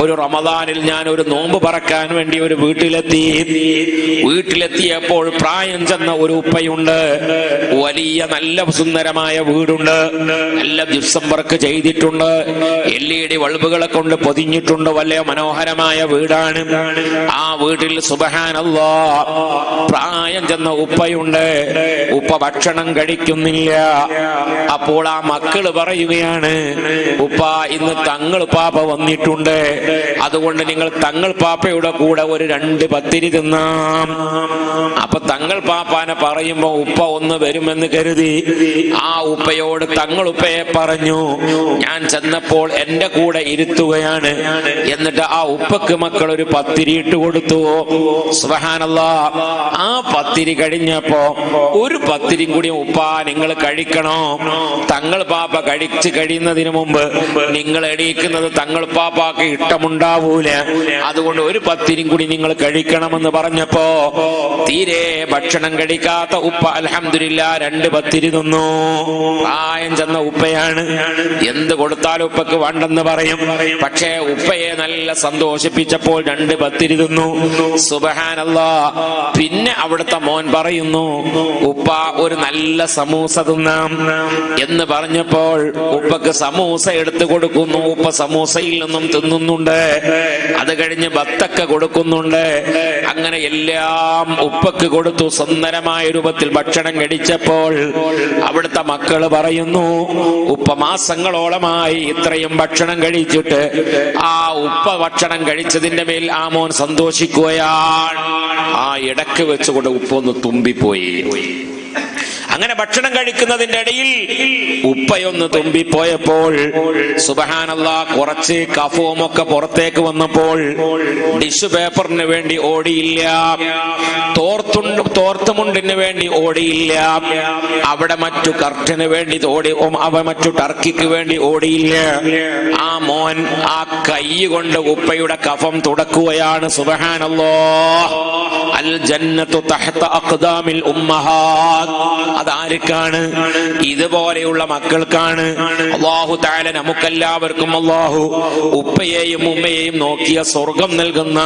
ഒരു റമദാനിൽ ഞാൻ ഒരു നോമ്പ് പറക്കാൻ വേണ്ടി ഒരു വീട്ടിലെത്തിയപ്പോൾ പ്രായം ചെന്ന ഒരു ഉപ്പയുണ്ട്. വലിയ നല്ല സുന്ദരമായ വീടുണ്ട്, നല്ല ജിപ്സം വർക്ക് ചെയ്തിട്ടുണ്ട്, LED ബൾബുകളെ കൊണ്ട് പൊതിഞ്ഞിട്ടുണ്ട്, വലിയ മനോഹരമായ വീടാണ്. ആ വീട്ടിൽ സുബ്ഹാനല്ലാഹ് പ്രായം ചെന്ന ഉപ്പയുണ്ട്. ഉപ്പ ഭക്ഷണം കഴിക്കുന്നില്ല. അപ്പോൾ ആ മക്കള് പറയുകയാണ്, ഉപ്പ ഇന്ന് തങ്ങൾ പാപ്പ വന്നിട്ടുണ്ട്, അതുകൊണ്ട് നിങ്ങൾ തങ്ങൾ പാപ്പയുടെ കൂടെ ഒരു 2 പത്തിരി തിന്നാം. അപ്പൊ തങ്ങൾ പാപ്പാനെ പറയുമ്പോ ഉപ്പ ഒന്ന് വരുമെന്ന് കരുതി ആ ഉപ്പയോട് തങ്ങൾ ഉപ്പയെ പറഞ്ഞു. ഞാൻ ചെന്നപ്പോൾ എന്റെ കൂടെ ഇരുത്തുകയാണ്. എന്നിട്ട് ആ ഉപ്പക്ക് മക്കൾ ഒരു പത്തിരി ഇട്ട് കൊടുത്തു. സുബ്ഹാനല്ലാഹ്, ആ പത്തിരി കഴിഞ്ഞപ്പോ ഒരു പത്തിരിയും കൂടി ഉപ്പ നിങ്ങൾ കഴിക്കണോ? തങ്ങൾ പാപ്പ കഴിച്ചു കഴിയുന്നതിന് മുമ്പ് നിങ്ങൾ എണീക്കുന്നത് തങ്ങൾ പാപ്പാക്ക് ഇഷ്ടമുണ്ടാവൂല, അതുകൊണ്ട് ഒരു പത്തിരിയും കൂടി നിങ്ങൾ കഴിക്കണമെന്ന് പറഞ്ഞപ്പോ തീരെ ഭക്ഷണം കഴിക്കാത്ത ഉപ്പ അൽഹംദുലില്ലാഹ് 2 പത്തിരി തിന്നു. പ്രായം ചെന്ന ഉപ്പയാണ്, എന്ത് കൊടുത്താലും ഉപ്പക്ക് വേണ്ടെന്ന് പറയും. പക്ഷേ ഉപ്പയെ നല്ല സന്തോഷിപ്പിച്ചപ്പോൾ 2 പത്തിരി തിന്നു. സുബ്ഹാനല്ലാഹ്. പിന്നെ അവിടുത്തെ മോൻ പറയുന്നു, ഉപ്പ ഒരു നല്ല സമൂസ തിന്നാം എന്ന് പറഞ്ഞപ്പോൾ ഉപ്പക്ക് സമൂസ എടുത്തു കൊടുക്കുന്നു. ഉപ്പ സമൂസയിൽ നിന്നും തിന്നുന്നുണ്ട്. അത് കഴിഞ്ഞ് ബത്തക്ക കൊടുക്കുന്നുണ്ട്. അങ്ങനെ എല്ലാം ഉപ്പക്ക് കൊടുത്തു. സുന്ദരമായ രൂപത്തിൽ ഭക്ഷണം കഴിച്ചപ്പോൾ അവിടുത്തെ മക്കള് പറയുന്നു, ഉപ്പ മാസങ്ങളോളമായി ഇത്രയും ഭക്ഷണം കഴിച്ചിട്ട് ആ ഉപ്പ ഭക്ഷണം കഴിച്ചതിന്റെ മേൽ ആ മോൻ സന്തോഷിക്കുകയാണ്. ആ ഇടക്ക് വെച്ചുകൊണ്ട് ഉപ്പ ഒന്ന് തുമ്പിപ്പോയി. അങ്ങനെ ഭക്ഷണം കഴിക്കുന്നതിന്റെ ഇടയിൽ ഉപ്പയൊന്ന് തുമ്പിപ്പോയപ്പോൾ സുബ്ഹാനല്ലാഹ് കുറച്ച് കഫവും ഒക്കെ പുറത്തേക്ക് വന്നപ്പോൾ ടിഷ്യൂ പേപ്പറിന് വേണ്ടി ഓടിയില്ല, തോർത്തുമുണ്ടിന് വേണ്ടി ഓടിയില്ല, അവിടെ മറ്റു കർട്ടന് വേണ്ടി മറ്റു ടർക്കിക്ക് വേണ്ടി ഓടിയില്ല. ആ മോൻ ആ കൈ കൊണ്ട് ഉപ്പയുടെ കഫം തുടക്കുകയാണ്. സുബ്ഹാനല്ലാഹ്. അൽ ജന്നത്തു തഹ്ത അഖ്ദാമിൽ ഉമ്മഹാത്ത്. അതാർക്കാണ്? ഇതുപോലെയുള്ള മക്കൾക്കാണ്. അല്ലാഹു തആല നമുക്കെല്ലാവർക്കും അല്ലാഹു ഉപ്പയെയും ഉമ്മയെയും നോക്കിയ സ്വർഗം നൽകുന്ന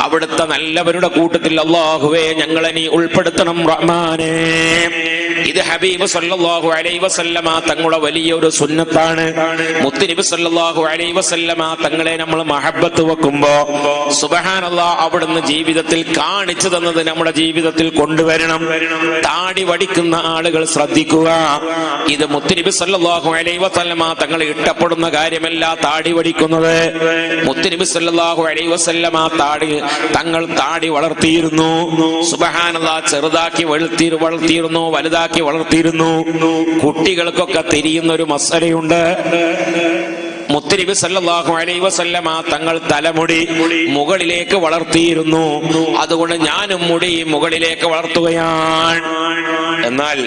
അവിടുത്തെ നല്ലവരുടെ കൂട്ടത്തിൽ അല്ലാഹുവേ ഞങ്ങളെ നീ ഉൾപ്പെടുത്തണം റഹ്മാനേ. ഇത് ഹബീബ് സല്ലല്ലാഹു അലൈഹി വസല്ലമ തങ്ങളുടെ വലിയൊരു സുന്നത്താണ്. മുത്തുനബി സല്ലല്ലാഹു അലൈഹി വസല്ലമ തങ്ങളെ നമ്മൾ മഹബ്ബത്ത് വെക്കുമ്പോ സുബ്ഹാനല്ലാഹ് അവിടുന്ന് ജീവിതത്തിൽ കാണിച്ചു തന്നത് നമ്മുടെ ജീവിതത്തിൽ കൊണ്ടുവരണം. താടി വടിക്കുന്ന ആളുകൾ ശ്രദ്ധിക്കുക. ഇത് മുത്തുനബി സല്ലല്ലാഹു അലൈഹി വസല്ലമ തങ്ങൾ ഇഷ്ടപ്പെടുന്ന കാര്യമല്ല താടി വടിക്കുന്നത്. മുത്തുനബി സല്ലല്ലാഹു അലൈഹി വസല്ലമ തങ്ങൾ താടി വളർത്തിയിരുന്നു. സുബ്ഹാനല്ലാഹ്. ചെറുതാക്കി വളർത്തിയിരുന്നു, വലുതാക്കി വളർത്തിയിരുന്നു. കുട്ടികൾക്കൊക്കെ തിരിയുന്ന ഒരു മസലയുണ്ട്. മുത്തുനബി സല്ലല്ലാഹു അലൈഹി വസല്ലമ തങ്ങൾ തലമുടി മുകളിലേക്ക് വളർത്തിയിരുന്നു. അതുകൊണ്ട് ഞാനും മുടി മുകളിലേക്ക് വളർത്തുകയാണ്. എന്നാൽ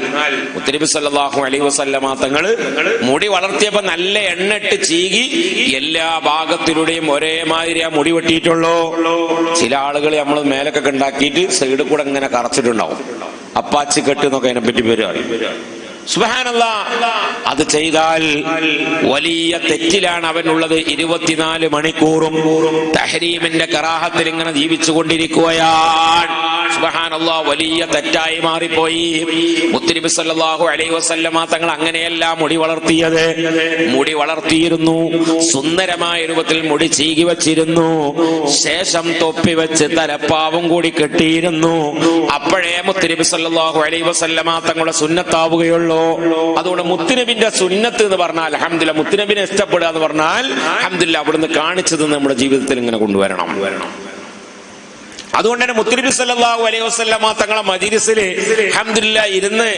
മുത്തുനബി സല്ലല്ലാഹു അലൈഹി വസല്ലമ തങ്ങൾ മുടി വളർത്തിയപ്പോ നല്ല എണ്ണിട്ട് ചീകി എല്ലാ ഭാഗത്തിലൂടെയും ഒരേമാതിരി ആ മുടി വെട്ടിയിട്ടുള്ളൂ. ചില ആളുകൾ നമ്മൾ മേലൊക്കെ ഉണ്ടാക്കിയിട്ട് സൈഡിൽ കൂടെ ഇങ്ങനെ കറച്ചിട്ടുണ്ടാവും. അപ്പാച്ചി കെട്ട് എന്നൊക്കെ അതിനെപ്പറ്റി പേരാണ്. സുബ്ഹാനല്ലാഹ്. അത് ചെയ്താൽ വലിയ തെറ്റിലാണ് അവനുള്ളത്. 24 മണിക്കൂറും തഹരീമിന്റെ കറാഹത്തിൽ ഇങ്ങനെ ജീവിച്ചു കൊണ്ടിരിക്കുകയാണ്. സുബ്ഹാനല്ലാഹ്. വലിയ തെറ്റായി മാറിപ്പോയി. മുത്തുനബി സല്ലല്ലാഹു അലൈഹി വസല്ലമ തങ്ങൾ അങ്ങനെയല്ല മുടി വളർത്തിയത്. മുടി വളർത്തിയിരുന്നു, സുന്ദരമായ രൂപത്തിൽ മുടി ചീകി വച്ചിരുന്നു. ശേഷം തൊപ്പി വെച്ച് തലപ്പാവും കൂടി കെട്ടിയിരുന്നു. അപ്പോഴേ മുത്തുനബി സല്ലല്ലാഹു അലൈഹി വസല്ലമ തങ്ങളുടെ സുന്നത്താവുകയുള്ളൂ. അതുകൊണ്ട് മുത്തുനബിന്റെ സുന്നത്ത് എന്ന് പറഞ്ഞാൽ അൽഹംദുലില്ലാഹ്, മുത്തുനബിനെ ഇഷ്ടപ്പെടുക എന്ന് പറഞ്ഞാൽ അൽഹംദുലില്ലാഹ് അവിടുന്ന് കാണിച്ചത് നമ്മുടെ ജീവിതത്തിൽ ഇങ്ങനെ കൊണ്ടുവരണം. അതുകൊണ്ട് തന്നെ മുത്തുനബി സല്ലല്ലാഹു അലൈഹി വസല്ലമ തങ്ങളെ മജ്‌ലിസിൽ അൽഹംദുലില്ലാഹ് ഇരുന്ന്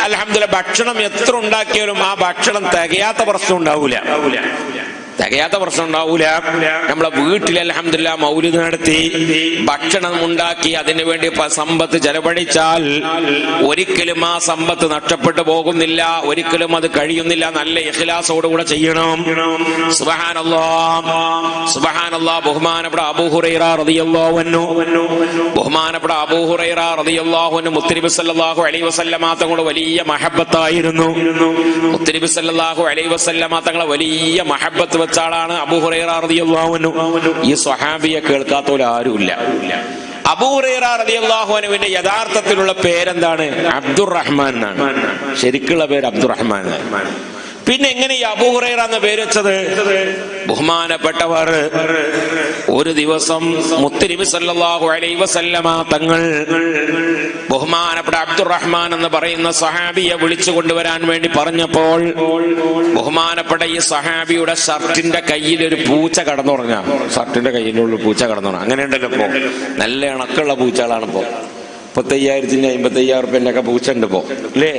അൽഹംദുലില്ലാഹ് ഭക്ഷണം എത്ര ഉണ്ടാക്കിയാലും ആ ഭക്ഷണം തികയാത്ത പ്രശ്നം ഉണ്ടാവൂല. നമ്മളെ വീട്ടിൽ അൽഹംദുലില്ലാഹ് മൗലിദ് നടത്തി ഭക്ഷണം ഉണ്ടാക്കി അതിനുവേണ്ടി സമ്പത്ത് ചെലവഴിച്ചാൽ ഒരിക്കലും ആ സമ്പത്ത് നഷ്ടപ്പെട്ടു പോകുന്നില്ല, ഒരിക്കലും അത് കഴിയുന്നില്ല. നല്ല ഇഖ്ലാസോടുകൂടെ ചെയ്യണം. സുബ്ഹാനല്ലാഹ്, സുബ്ഹാനല്ലാഹ്. ബഹുമാനപ്പെട്ട അബൂ ഹുറൈറ റളിയല്ലാഹു അൻഹു മുത്തുനബി സല്ലല്ലാഹു അലൈഹി വസല്ലമ തങ്ങളുടെ വലിയ മഹബ്ബത്തായിരുന്നു. മുത്തുനബി സല്ലല്ലാഹു അലൈഹി വസല്ലമ തങ്ങളെ വലിയ മഹബ്ബത്ത് വെച്ച ആളാണ് അബൂ ഹുറൈറ റളിയല്ലാഹു അൻഹു. ഈ സ്വഹാബിയെ കേൾക്കാത്തവരാരുമില്ല. അബൂ ഹുറൈറ റളിയല്ലാഹു അൻഹുവിന്റെ യഥാർത്ഥത്തിലുള്ള പേരെന്താണ്? അബ്ദുറഹ്മാൻ എന്നാണ്. ശരിക്കുള്ള പേര് അബ്ദുറഹ്മാൻ. പിന്നെ എങ്ങനെ ഈ അബൂ ഹുറൈറ എന്ന പേര് വെച്ചത്? ബഹുമാനപ്പെട്ടവർ ഒരു ദിവസം മുത്തുനബി സല്ലല്ലാഹു അലൈഹി വസല്ലമ തങ്ങൾ ബഹുമാനപ്പെട്ട അബ്ദുറഹ്മാൻ എന്ന് പറയുന്ന സഹാബിയെ വിളിച്ചു കൊണ്ടുവരാൻ വേണ്ടി പറഞ്ഞപ്പോൾ ബഹുമാനപ്പെട്ട ഈ സഹാബിയുടെ ഷർട്ടിന്റെ കയ്യിൽ ഒരു പൂച്ച കടന്നുറങ്ങാ. ഷർട്ടിന്റെ കയ്യിലുള്ള പൂച്ച കടന്നുറങ്ങാം. അങ്ങനെയുണ്ടല്ലോ ഇപ്പോ, നല്ല ഇണക്കുള്ള പൂച്ചകളാണ് ഇപ്പോ. 35,000 50,000 ഒക്കെ പൂച്ച ഉണ്ട് ഇപ്പോ, അല്ലേ?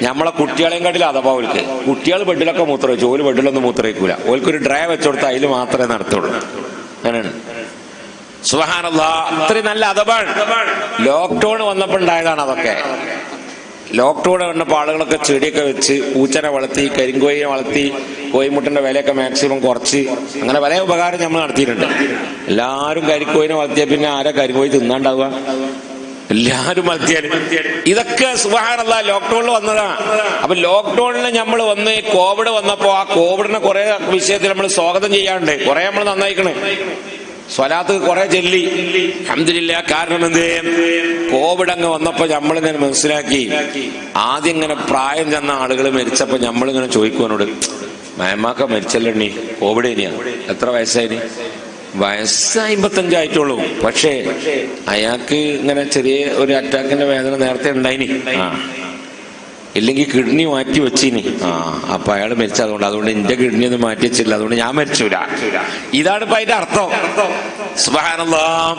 നമ്മളെ കുട്ടികളെയും കാട്ടിലും അഥവാ ഓൽക്ക് കുട്ടികൾ ബെഡിലൊക്കെ മൂത്ര വെച്ചു, ഓല് ബെഡിലൊന്നും മൂത്ര വയ്ക്കൂല. ഓൽക്കൊരു ഡ്രൈ വെച്ചുകൊടുത്താൽ അതിൽ മാത്രമേ നടത്തുള്ളൂ. അങ്ങനെയാണ്. സുബ്ഹാനല്ലാഹ്, അത്രയും നല്ല അഥവാണ്. ലോക്ക്ഡൌൺ വന്നപ്പോൾ ഉണ്ടായതാണ് അതൊക്കെ. ലോക്ക്ഡൌൺ വന്നപ്പോൾ ആളുകളൊക്കെ ചെടിയൊക്കെ വെച്ച് പൂച്ചനെ വളർത്തി, കരിങ്കോയിനെ വളർത്തി, കോയിമുട്ടന്റെ വിലയൊക്കെ മാക്സിമം കുറച്ച്, അങ്ങനെ പല ഉപകാരം നമ്മൾ നടത്തിയിട്ടുണ്ട്. എല്ലാവരും കരിക്കോയിനെ വളർത്തിയ പിന്നെ ആരാ കരിങ്കോയി തിന്നാണ്ടാവുക? എല്ലാരും വളർത്തിയാൽ. ഇതൊക്കെ സുബ്ഹാനല്ലാഹ് ലോക്ക്ഡൌണിൽ വന്നതാ. അപ്പൊ ലോക്ക്ഡൌണിൽ നമ്മൾ വന്ന് കോവിഡ് വന്നപ്പോ ആ കോവിഡിനെ കുറെ വിഷയത്തിൽ നമ്മൾ സ്വാഗതം ചെയ്യാണ്ട് കുറെ നമ്മൾ നന്നായിക്കണേ. സ്വലാത്ത് കുറെ ചൊല്ലി അൽഹംദുലില്ലാഹ്. കാരണം എന്ത്? കോവിഡ് അങ്ങ് വന്നപ്പോ നമ്മളിങ്ങനെ മനസ്സിലാക്കി. ആദ്യം ഇങ്ങനെ പ്രായം ചെന്ന ആളുകൾ മരിച്ചപ്പോ നമ്മളിങ്ങനെ ചോദിക്കുവനോട്, മയമാക്ക മരിച്ചല്ലണ്ണി, കോവിഡ് ഇനിയാ, എത്ര വയസ്സായിനി? വയസ്സ് 55 ആയിട്ടുള്ളൂ. പക്ഷേ അയാൾക്ക് ഇങ്ങനെ ചെറിയ ഒരു അറ്റാക്കിന്റെ വേദന നേരത്തെ ഉണ്ടായിനി. ഇല്ലെങ്കിൽ കിഡ്നി മാറ്റി വെച്ചിനി. അപ്പൊ അയാൾ മരിച്ചതുകൊണ്ട്, അതുകൊണ്ട് എന്റെ കിഡ്നി ഒന്നും മാറ്റി വെച്ചില്ല, അതുകൊണ്ട് ഞാൻ മരിച്ചൂല. ഇതാണ് ഇപ്പൊ അതിന്റെ അർത്ഥം. സുബ്ഹാനല്ലാഹ്.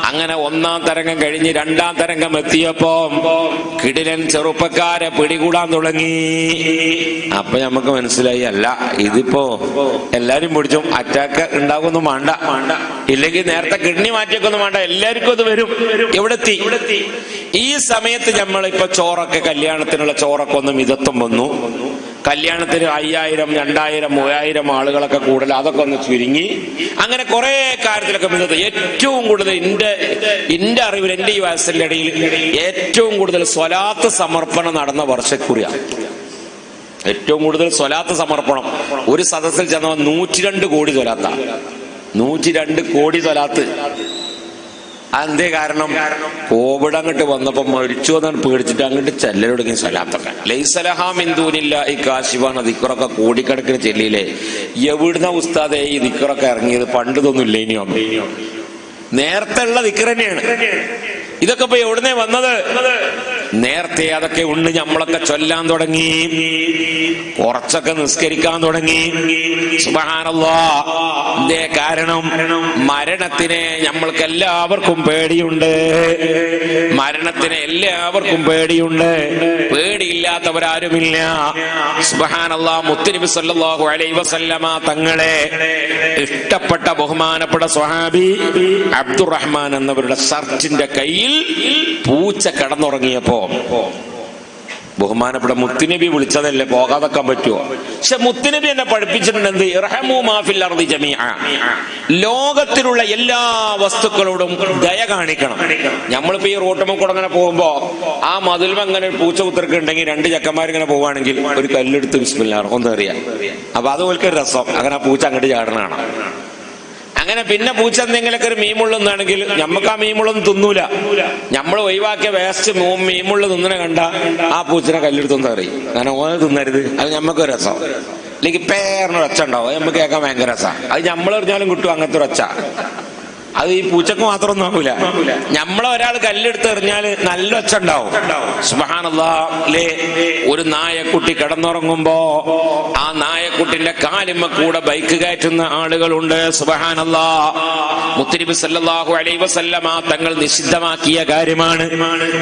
അങ്ങനെ 1ാം തരംഗം കഴിഞ്ഞ് 2ാം തരംഗം എത്തിയപ്പോ കിടിലൻ ചെറുപ്പക്കാരെ പിടികൂടാൻ തുടങ്ങി. അപ്പൊ നമുക്ക് മനസ്സിലായി, അല്ല ഇതിപ്പോ എല്ലാരും പിടിച്ചും അറ്റാക്ക് ഉണ്ടാകൊന്നും വേണ്ട, ഇല്ലെങ്കിൽ നേരത്തെ കിഡ്നി മാറ്റിയൊക്കൊന്നും വേണ്ട, എല്ലാവർക്കും അത് വരും. എവിടെത്തി? ഈ സമയത്ത് നമ്മളിപ്പോ ചോറൊക്കെ, കല്യാണത്തിനുള്ള ചോറൊക്കെ ഒന്ന് മിതത്വം വന്നു. കല്യാണത്തിന് 5000, 2000, 3000 ആളുകളൊക്കെ കൂടുതൽ, അതൊക്കെ ഒന്ന് ചുരുങ്ങി. അങ്ങനെ കുറെ കാര്യത്തിലൊക്കെ മിതത്വം. ഏറ്റവും കൂടുതൽ എന്റെ അറിവിൽ, എന്റെ ഈ വയസ്സിന്റെ ഇടയിൽ ഏറ്റവും കൂടുതൽ സ്വലാത്ത് സമർപ്പണം നടന്ന വർഷക്കുറിയാണ്. ഏറ്റവും കൂടുതൽ സ്വലാത്ത് സമർപ്പണം ഒരു സദസ്സിൽ ചെന്നവൻ 102 കോടി സ്വലാത്ത. 102 കോടി സ്വലാത്ത്. അതെന്തേ കാരണം? കോവിഡ് അങ്ങോട്ട് വന്നപ്പോ മരിച്ചു എന്നാണ് പേടിച്ചിട്ട് അങ്ങോട്ട് ചെല്ലലൊടുങ്ങി സ്വലാത്തൊക്കെ. ലൈസലഹാ മിൻ ദൂനില്ലാഹി കാശിഫാന ദിക്റൊക്കെ കോടിക്കണക്കിന് ചെല്ലിയില്ലേ. എവിടുന്ന ഉസ്താദേ ഈ ദിക്റൊക്കെ ഇറങ്ങിയത്? പണ്ടിതൊന്നും ഇല്ല. ഇനിയോ നേരത്തെ ഉള്ള ദിക്ർ തന്നെയാണ്. ഇതൊക്കെ ഇപ്പൊ എവിടുന്നേ വന്നത്? നേരത്തെ അതൊക്കെ ഉണ്ട്. നമ്മളൊക്കെ ചൊല്ലാൻ തുടങ്ങി, കുറച്ചൊക്കെ നിസ്കരിക്കാൻ തുടങ്ങി. സുബ്ഹാനല്ലാഹ്. എന്തേ കാരണം? മരണത്തിനെ നമ്മൾക്ക് എല്ലാവർക്കും പേടിയുണ്ട്. മരണത്തിനെ എല്ലാവർക്കും പേടിയുണ്ട്. പേടിയില്ലാത്തവരാരുമില്ല. സുബ്ഹാനല്ലാഹ്. മുത്തുനബി സല്ലല്ലാഹു അലൈഹി വസല്ലമ തങ്ങളെ ഇഷ്ടപ്പെട്ട ബഹുമാനപ്പെട്ട സ്വഹാബി അബ്ദുറഹ്മാൻ എന്നവരുടെ ഷർട്ടിന്റെ കയ്യിൽ പൂച്ച കടന്നുറങ്ങിയപ്പോ ബഹുമാനപ്പെട്ട മുത്തുനബി വിളിച്ചതല്ലേ, പോകാതെക്കാൻ പറ്റുമോ? പക്ഷെ മുത്തുനബി എന്നെ പഠിപ്പിച്ചിട്ടുണ്ട് എന്ത്? ഇർഹമൂ മാ ഫിൽ അർദി ജമീഅ. ലോകത്തിലുള്ള എല്ലാ വസ്തുക്കളോടും ദയ കാണിക്കണം. നമ്മളിപ്പോ ഈ റോട്ടുമ്മ കൂടെ അങ്ങനെ പോകുമ്പോ ആ മതിൽമ അങ്ങനെ പൂച്ച കുത്തിരക്ക് ഉണ്ടെങ്കിൽ 2 ചെക്കന്മാരിങ്ങനെ പോവുകയാണെങ്കിൽ ഒരു കല്ലെടുത്ത് ബിസ്മില്ലാഹ് ഒന്ന് എറിയാം. അപ്പൊ അത് ഓൽക്കൊരു രസം. അങ്ങനെ ആ പൂച്ച അങ്ങോട്ട് ചാടണാണ്. അങ്ങനെ പിന്നെ പൂച്ച എന്തെങ്കിലുമൊക്കെ ഒരു മീമുള്ളെന്നാണെങ്കിൽ നമുക്ക് ആ മീമുള്ളൊന്നും തിന്നൂല. നമ്മൾ ഒഴിവാക്കിയ വേസ്റ്റ് മീമുള്ള തിന്നനെ കണ്ട ആ പൂച്ചനെ കല്ലെടുത്തൊന്നും അറിയും. കാരണം ഓനെ തിന്നരുത്. അത് ഞമ്മക്കൊരു രസം. അല്ലെങ്കിൽ പേറിനൊരു ഒച്ച ഉണ്ടാവും, അത് നമുക്ക് കേൾക്കാൻ ഭയങ്കര രസമാണ്. അത് നമ്മളെറിഞ്ഞാലും കിട്ടും അങ്ങനത്തെ ഒരു ഒച്ച. അത് ഈ പൂച്ചക്ക് മാത്രമൊന്നും ആകൂല. നമ്മളെ ഒരാൾ കല്ലെടുത്ത് എറിഞ്ഞാല് നല്ല ഒച്ച ഉണ്ടാവും. സുബ്ഹാനല്ലാഹ്. അല്ലേ? ഒരു നായക്കുട്ടി കിടന്നുറങ്ങുമ്പോ ആ നായക്കുട്ടിന്റെ കാലിന്മ കൂടെ ബൈക്ക് കയറ്റുന്ന ആളുകളുണ്ട്. സുബ്ഹാനല്ലാഹ്. മുത്തുനബി സല്ലല്ലാഹു അലൈഹി വസല്ലമ തങ്ങൾ നിഷിദ്ധമാക്കിയ കാര്യമാണ്.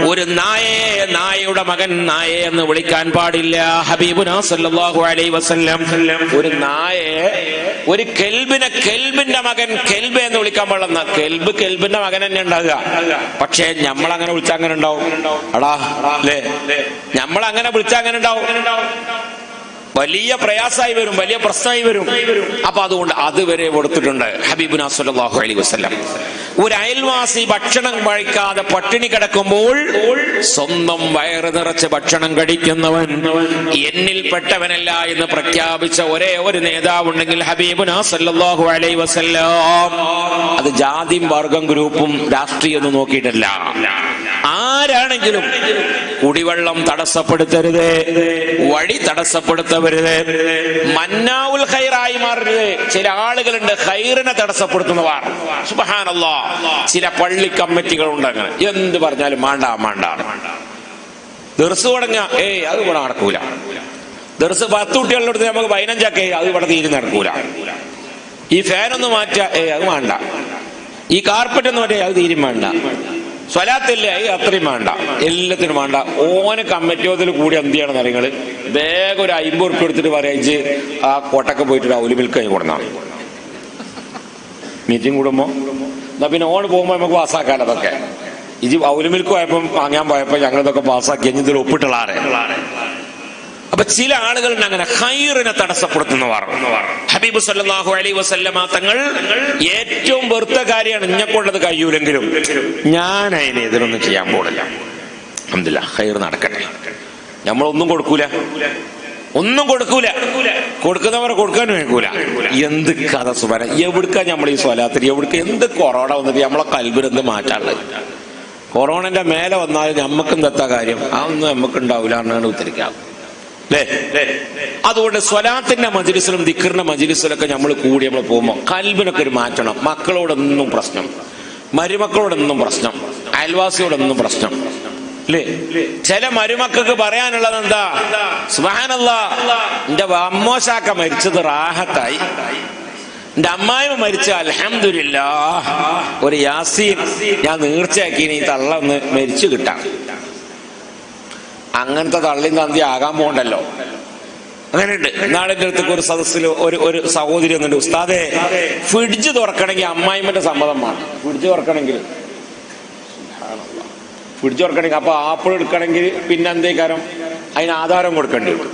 ഒരു നായയുടെ മകൻ നായയെ എന്ന് വിളിക്കാൻ പാടില്ല. ഹബീബുനാ സല്ലല്ലാഹു അലൈഹി വസല്ലം ഒരു നായയെ, ഒരു കെൽബിന്റെ മകൻ കെൽബ് എന്ന് വിളിക്കാൻ പാടില്ല. കെൽബിന്റെ മകൻ തന്നെ ഉണ്ടാകുക. പക്ഷെ നമ്മളങ്ങനെ വിളിച്ചാൽ അങ്ങനെ ഉണ്ടാവും. അടാ അല്ലേ? നമ്മളങ്ങനെ വിളിച്ചാൽ അങ്ങനെ ഉണ്ടാവും. വലിയ പ്രയാസമായി വരും, വലിയ പ്രശ്നമായി വരും. അപ്പൊ അതുകൊണ്ട് അതുവരെ കൊടുത്തിട്ടുണ്ട് ഹബീബുനാ സ്വല്ലല്ലാഹു അലൈഹി വസല്ലം. ഒരു അയൽവാസി ഭക്ഷണം കഴിക്കാതെ പട്ടിണി കിടക്കുമ്പോൾ സ്വന്തം വയറ് നിറച്ച് ഭക്ഷണം കഴിക്കുന്നവൻ എന്നിൽപ്പെട്ടവനല്ല എന്ന് പ്രഖ്യാപിച്ച ഒരേ ഒരു നേതാവുണ്ടെങ്കിൽ ഹബീബുനാ സ്വല്ലല്ലാഹു അലൈഹി വസല്ലം. അത് ജാതിയും വർഗം ഗ്രൂപ്പും രാഷ്ട്രീയമൊന്നും നോക്കിയിട്ടല്ല. ആരാണെങ്കിലും കുടിവെള്ളം തടസ്സപ്പെടുത്തരുത്, വഴി തടസ്സപ്പെടുത്തരുത്, മന്നാവുൽ ഖൈറായി മാറരുത്. ചില ആളുകളുണ്ട് ഖൈറിനെ തടസ്സപ്പെടുത്തുന്നവർ. സുബ്ഹാനല്ലാഹ്. ചില പള്ളി കമ്മിറ്റികളുണ്ട് അങ്ങനെ, എന്ത് പറഞ്ഞാലും മാണ്ട ദർസ് തുടങ്ങ, അത് ഇവിടെ നടക്കൂല. ദർസ് 10 കുട്ടികളുടെ അടുത്ത് നമുക്ക് 15 അത് ഇവിടെ തീരെ നടക്കൂല. ഈ ഫാനൊന്ന് മാറ്റ, അത് വേണ്ട. ഈ കാർപ്പറ്റ് ഒന്ന് മാറ്റിയ അത് തീരും വേണ്ട. സ്വലാത്തില്ലേ, അത്രയും വേണ്ട. എല്ലാത്തിനും വേണ്ട. ഓന് കമ്മിറ്റിയോതിൽ കൂടി എന്ത് ചെയ്യണം നിങ്ങള് വേഗം ഒരു 50 ഉറുപ്പിക എടുത്തിട്ട് പറയിച്ച് ആ കോട്ടൊക്കെ പോയിട്ട് ഔലി മിൽക്ക് കൈ കൊടുന്നാണ് മീറ്റിംഗ് കൂടുമ്പോ. എന്നാ പിന്നെ ഓണ് പോകുമ്പോ നമുക്ക് പാസ്സാക്കാലോ അതൊക്കെ. ഇത് ഔലി മിൽക്ക് പോയപ്പം വാങ്ങാൻ പോയപ്പോ ഞങ്ങളിതൊക്കെ പാസ്സാക്കി ഇതിൽ ഒപ്പിട്ടുള്ളാറെ. അപ്പൊ ചില ആളുകളുണ്ട് അങ്ങനെ ഖൈറിനെ തടസ്സപ്പെടുത്തുന്നവർ. ഹബീബ് സല്ലല്ലാഹു അലൈഹി വസല്ലമ തങ്ങൾ ഏറ്റവും വെറുത്ത കാര്യമാണ് ഇഞ്ഞക്കൊണ്ടത് കഴിയൂലെങ്കിലും ഞാൻ അതിന് എതിരൊന്നും ചെയ്യാൻ പോണില്ല. അൽഹംദുലില്ലാഹ്, ഖൈർ നടക്കട്ടെ. നമ്മളൊന്നും കൊടുക്കൂല, കൊടുക്കുന്നവരെ കൊടുക്കാൻ വേക്കൂല. എന്ത് കഥ സുബാന, എവിടുക്കാ നമ്മൾ ഈ സ്വലാത്തിൽ എവിടുക്ക എന്ത് കൊറോണ വന്നിട്ട് നമ്മളെ കൽബിൽ എന്ത് മാറ്റാനുള്ളത്? കൊറോണന്റെ മേലെ വന്നാലും നമ്മക്കും തെത്താ കാര്യം അതൊന്നും നമുക്ക് ഉണ്ടാവില്ല എന്നാണ് ഉത്തരിക്കാം. അതുകൊണ്ട് സ്വലാത്തിന്റെ മജ്‌ലിസിലും ദിക്റിന്റെ മജ്‌ലിസിലൊക്കെ നമ്മൾ കൂടി നമ്മൾ പോകുമ്പോൾ കൽബിനൊക്കെ ഒരു മാറ്റണം. മക്കളോടൊന്നും പ്രശ്നം, മരുമക്കളോടൊന്നും പ്രശ്നം, അയൽവാസിയോടൊന്നും പ്രശ്നം അല്ലേ? ചില മരുമക്കൾക്ക് പറയാനുള്ളത് എന്താ? സുബ്ഹാനല്ലാഹ്, എന്റെ അമ്മോശാക്ക മരിച്ചത് റാഹത്തായി, എന്റെ അമ്മായിമ്മ മരിച്ച അൽഹംദുലില്ലാഹ്, ഒരു യാസീൻ ഞാൻ നീർച്ചയാക്കി ഈ തള്ള ഒന്ന് മരിച്ചു കിട്ടാം. അങ്ങനത്തെ തള്ളിയും തന്തി ആകാൻ പോകണ്ടല്ലോ. അങ്ങനെയുണ്ട്. നാളിന്റെ അടുത്തേക്ക് ഒരു സദസ്സിൽ ഒരു സഹോദരി ഒന്നുണ്ട്, ഉസ്താദേ ഫ്രിഡ്ജ് തുറക്കണമെങ്കിൽ അമ്മായിമ്മന്റെ സമ്മതം വേണം. ഫ്രിഡ്ജ് തുറക്കണമെങ്കിൽ അപ്പൊ ആപ്പിൾ എടുക്കണമെങ്കിൽ പിന്നെ എന്തേക്കാരം അതിന് ആധാരം കൊടുക്കേണ്ടി വരും.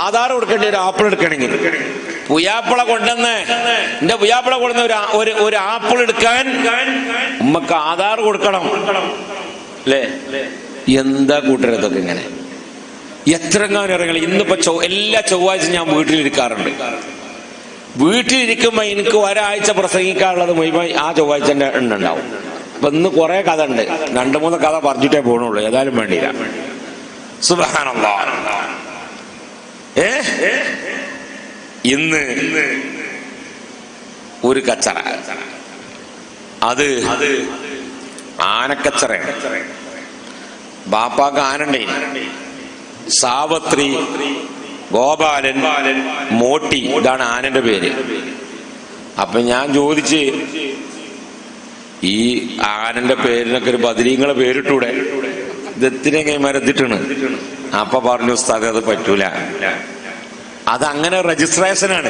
ആധാരം കൊടുക്കേണ്ടി വരും ആപ്പിൾ എടുക്കണമെങ്കിൽ. പുയ്യാപ്പിള കൊണ്ടുവന്ന് എന്റെ പുയ്യാപ്പിള കൊണ്ടുവന്ന് ഒരു ആപ്പിൾ എടുക്കാൻ ഉമ്മക്ക് ആധാർ കൊടുക്കണം അല്ലേ? എന്താ കൂട്ടർ ഇതൊക്കെ ഇങ്ങനെ എത്രങ്ങാനും ഇറങ്ങി. ഇന്നിപ്പോ എല്ലാ ചൊവ്വാഴ്ച ഞാൻ വീട്ടിലിരിക്കാറുണ്ട്. വീട്ടിലിരിക്കുമ്പോ എനിക്ക് ഒരാഴ്ച പ്രസംഗിക്കാനുള്ളത് മുഴുവൻ ആ ചൊവ്വാഴ്ച ഉണ്ടാവും. അപ്പൊ ഇന്ന് കുറെ കഥ ഉണ്ട്, 2-3 കഥ പറഞ്ഞിട്ടേ പോണുള്ളൂ. ഏതായാലും വേണ്ടിയില്ല. സുബ്ഹാനല്ലാഹ്. ഇന്ന് ഒരു കച്ചറ, അത് ആനക്കച്ചറ. ബാപ്പാക്ക് ആനണ്ടേ, സാവത്രി, ഗോപാലൻ, മോട്ടി, ഇതാണ് ആനന്റെ പേര്. അപ്പൊ ഞാൻ ചോദിച്ച്, ഈ ആനന്റെ പേരിനൊക്കെ ഒരു ബദരീങ്ങളെ പേരിട്ടൂടെ? ഇതെത്തിനെ കൈമാരെത്തിട്ടാണ്. അപ്പൊ പറഞ്ഞു ഉസ്താദ് അത് പറ്റൂല, അതങ്ങനെ രജിസ്ട്രേഷനാണ്.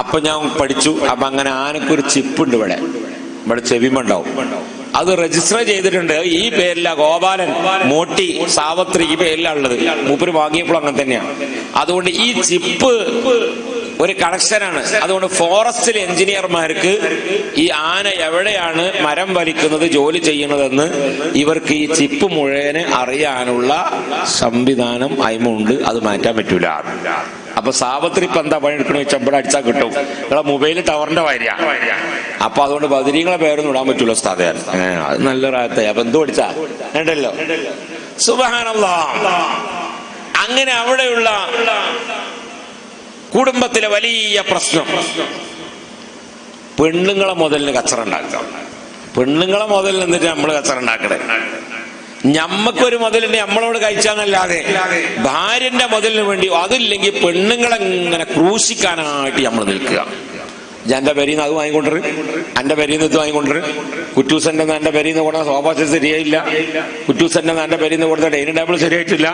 അപ്പൊ ഞാൻ പഠിച്ചു. അപ്പൊ അങ്ങനെ ആനക്കൊരു ചിപ്പുണ്ട് ഇവിടെ ചെവിമുണ്ടാവും, അത് രജിസ്റ്റർ ചെയ്തിട്ടുണ്ട്. ഈ പേരില ഗോപാലൻ, മോട്ടി, സാവത്രി ഈ പേരിലാണ് ഉള്ളത്. മൂപ്പര് വാങ്ങിയപ്പോൾ അങ്ങനെ തന്നെയാണ്. അതുകൊണ്ട് ഈ ചിപ്പ് ഒരു കണക്ഷനാണ്. അതുകൊണ്ട് ഫോറസ്റ്റിലെ എഞ്ചിനീയർമാർക്ക് ഈ ആന എവിടെയാണ് മരം വലിക്കുന്നത്, ജോലി ചെയ്യുന്നതെന്ന് ഇവർക്ക് ഈ ചിപ്പ് മുഴുവന് അറിയാനുള്ള സംവിധാനം അയിമുണ്ട്. അത് മാറ്റാൻ പറ്റൂല. അപ്പൊ സാവത്രി ഇപ്പൊ എന്താ പണിയെടുക്കണ വെച്ചാൽ ഇവിടെ അടിച്ചാൽ കിട്ടും. നിങ്ങളെ മൊബൈൽ ടവറിന്റെ വാര്യ. അപ്പൊ അതുകൊണ്ട് ബദരീങ്ങളെ പേരൊന്നും ഇടാൻ പറ്റൂല ഉസ്താദേ. അത് നല്ല റാഹത്തായി. അപ്പൊ എന്ത് പഠിച്ചാ ഉണ്ടല്ലോ. സുബ്ഹാനല്ലാഹ്. അങ്ങനെ അവിടെയുള്ള കുടുംബത്തിലെ വലിയ പ്രശ്നം പെണ്ണുങ്ങളെ മുതലിന് കച്ചറ ഉണ്ടാക്കാം. പെണ്ണുങ്ങളെ മുതൽ എന്നിട്ട് നമ്മള് കച്ചറ ഉണ്ടാക്കണേ. ഞമ്മക്കൊരു മുതലുണ്ട് നമ്മളോട് കഴിച്ചാന്നല്ലാതെ ഭാര്യന്റെ മുതലിന് വേണ്ടി അതില്ലെങ്കിൽ പെണ്ണുങ്ങളെ ഇങ്ങനെ ക്രൂശിക്കാനായിട്ട് നമ്മൾ നിൽക്കുക. എന്റെ പേരീന്ന് അത് വാങ്ങിക്കൊണ്ടര്, എന്റെ പേരീന്ന് ഇത് വാങ്ങിക്കൊണ്ടര്, കുറ്റൂസന്റെ എന്റെ പേരീന്ന് കൊടുത്ത സോഫ സെറ്റ് ശരിയായില്ല, കുറ്റൂസന്റെ എന്റെ പേരീന്ന് കൊടുത്ത ഡൈനിങ് ടേബിൾ ശരിയായിട്ടില്ല,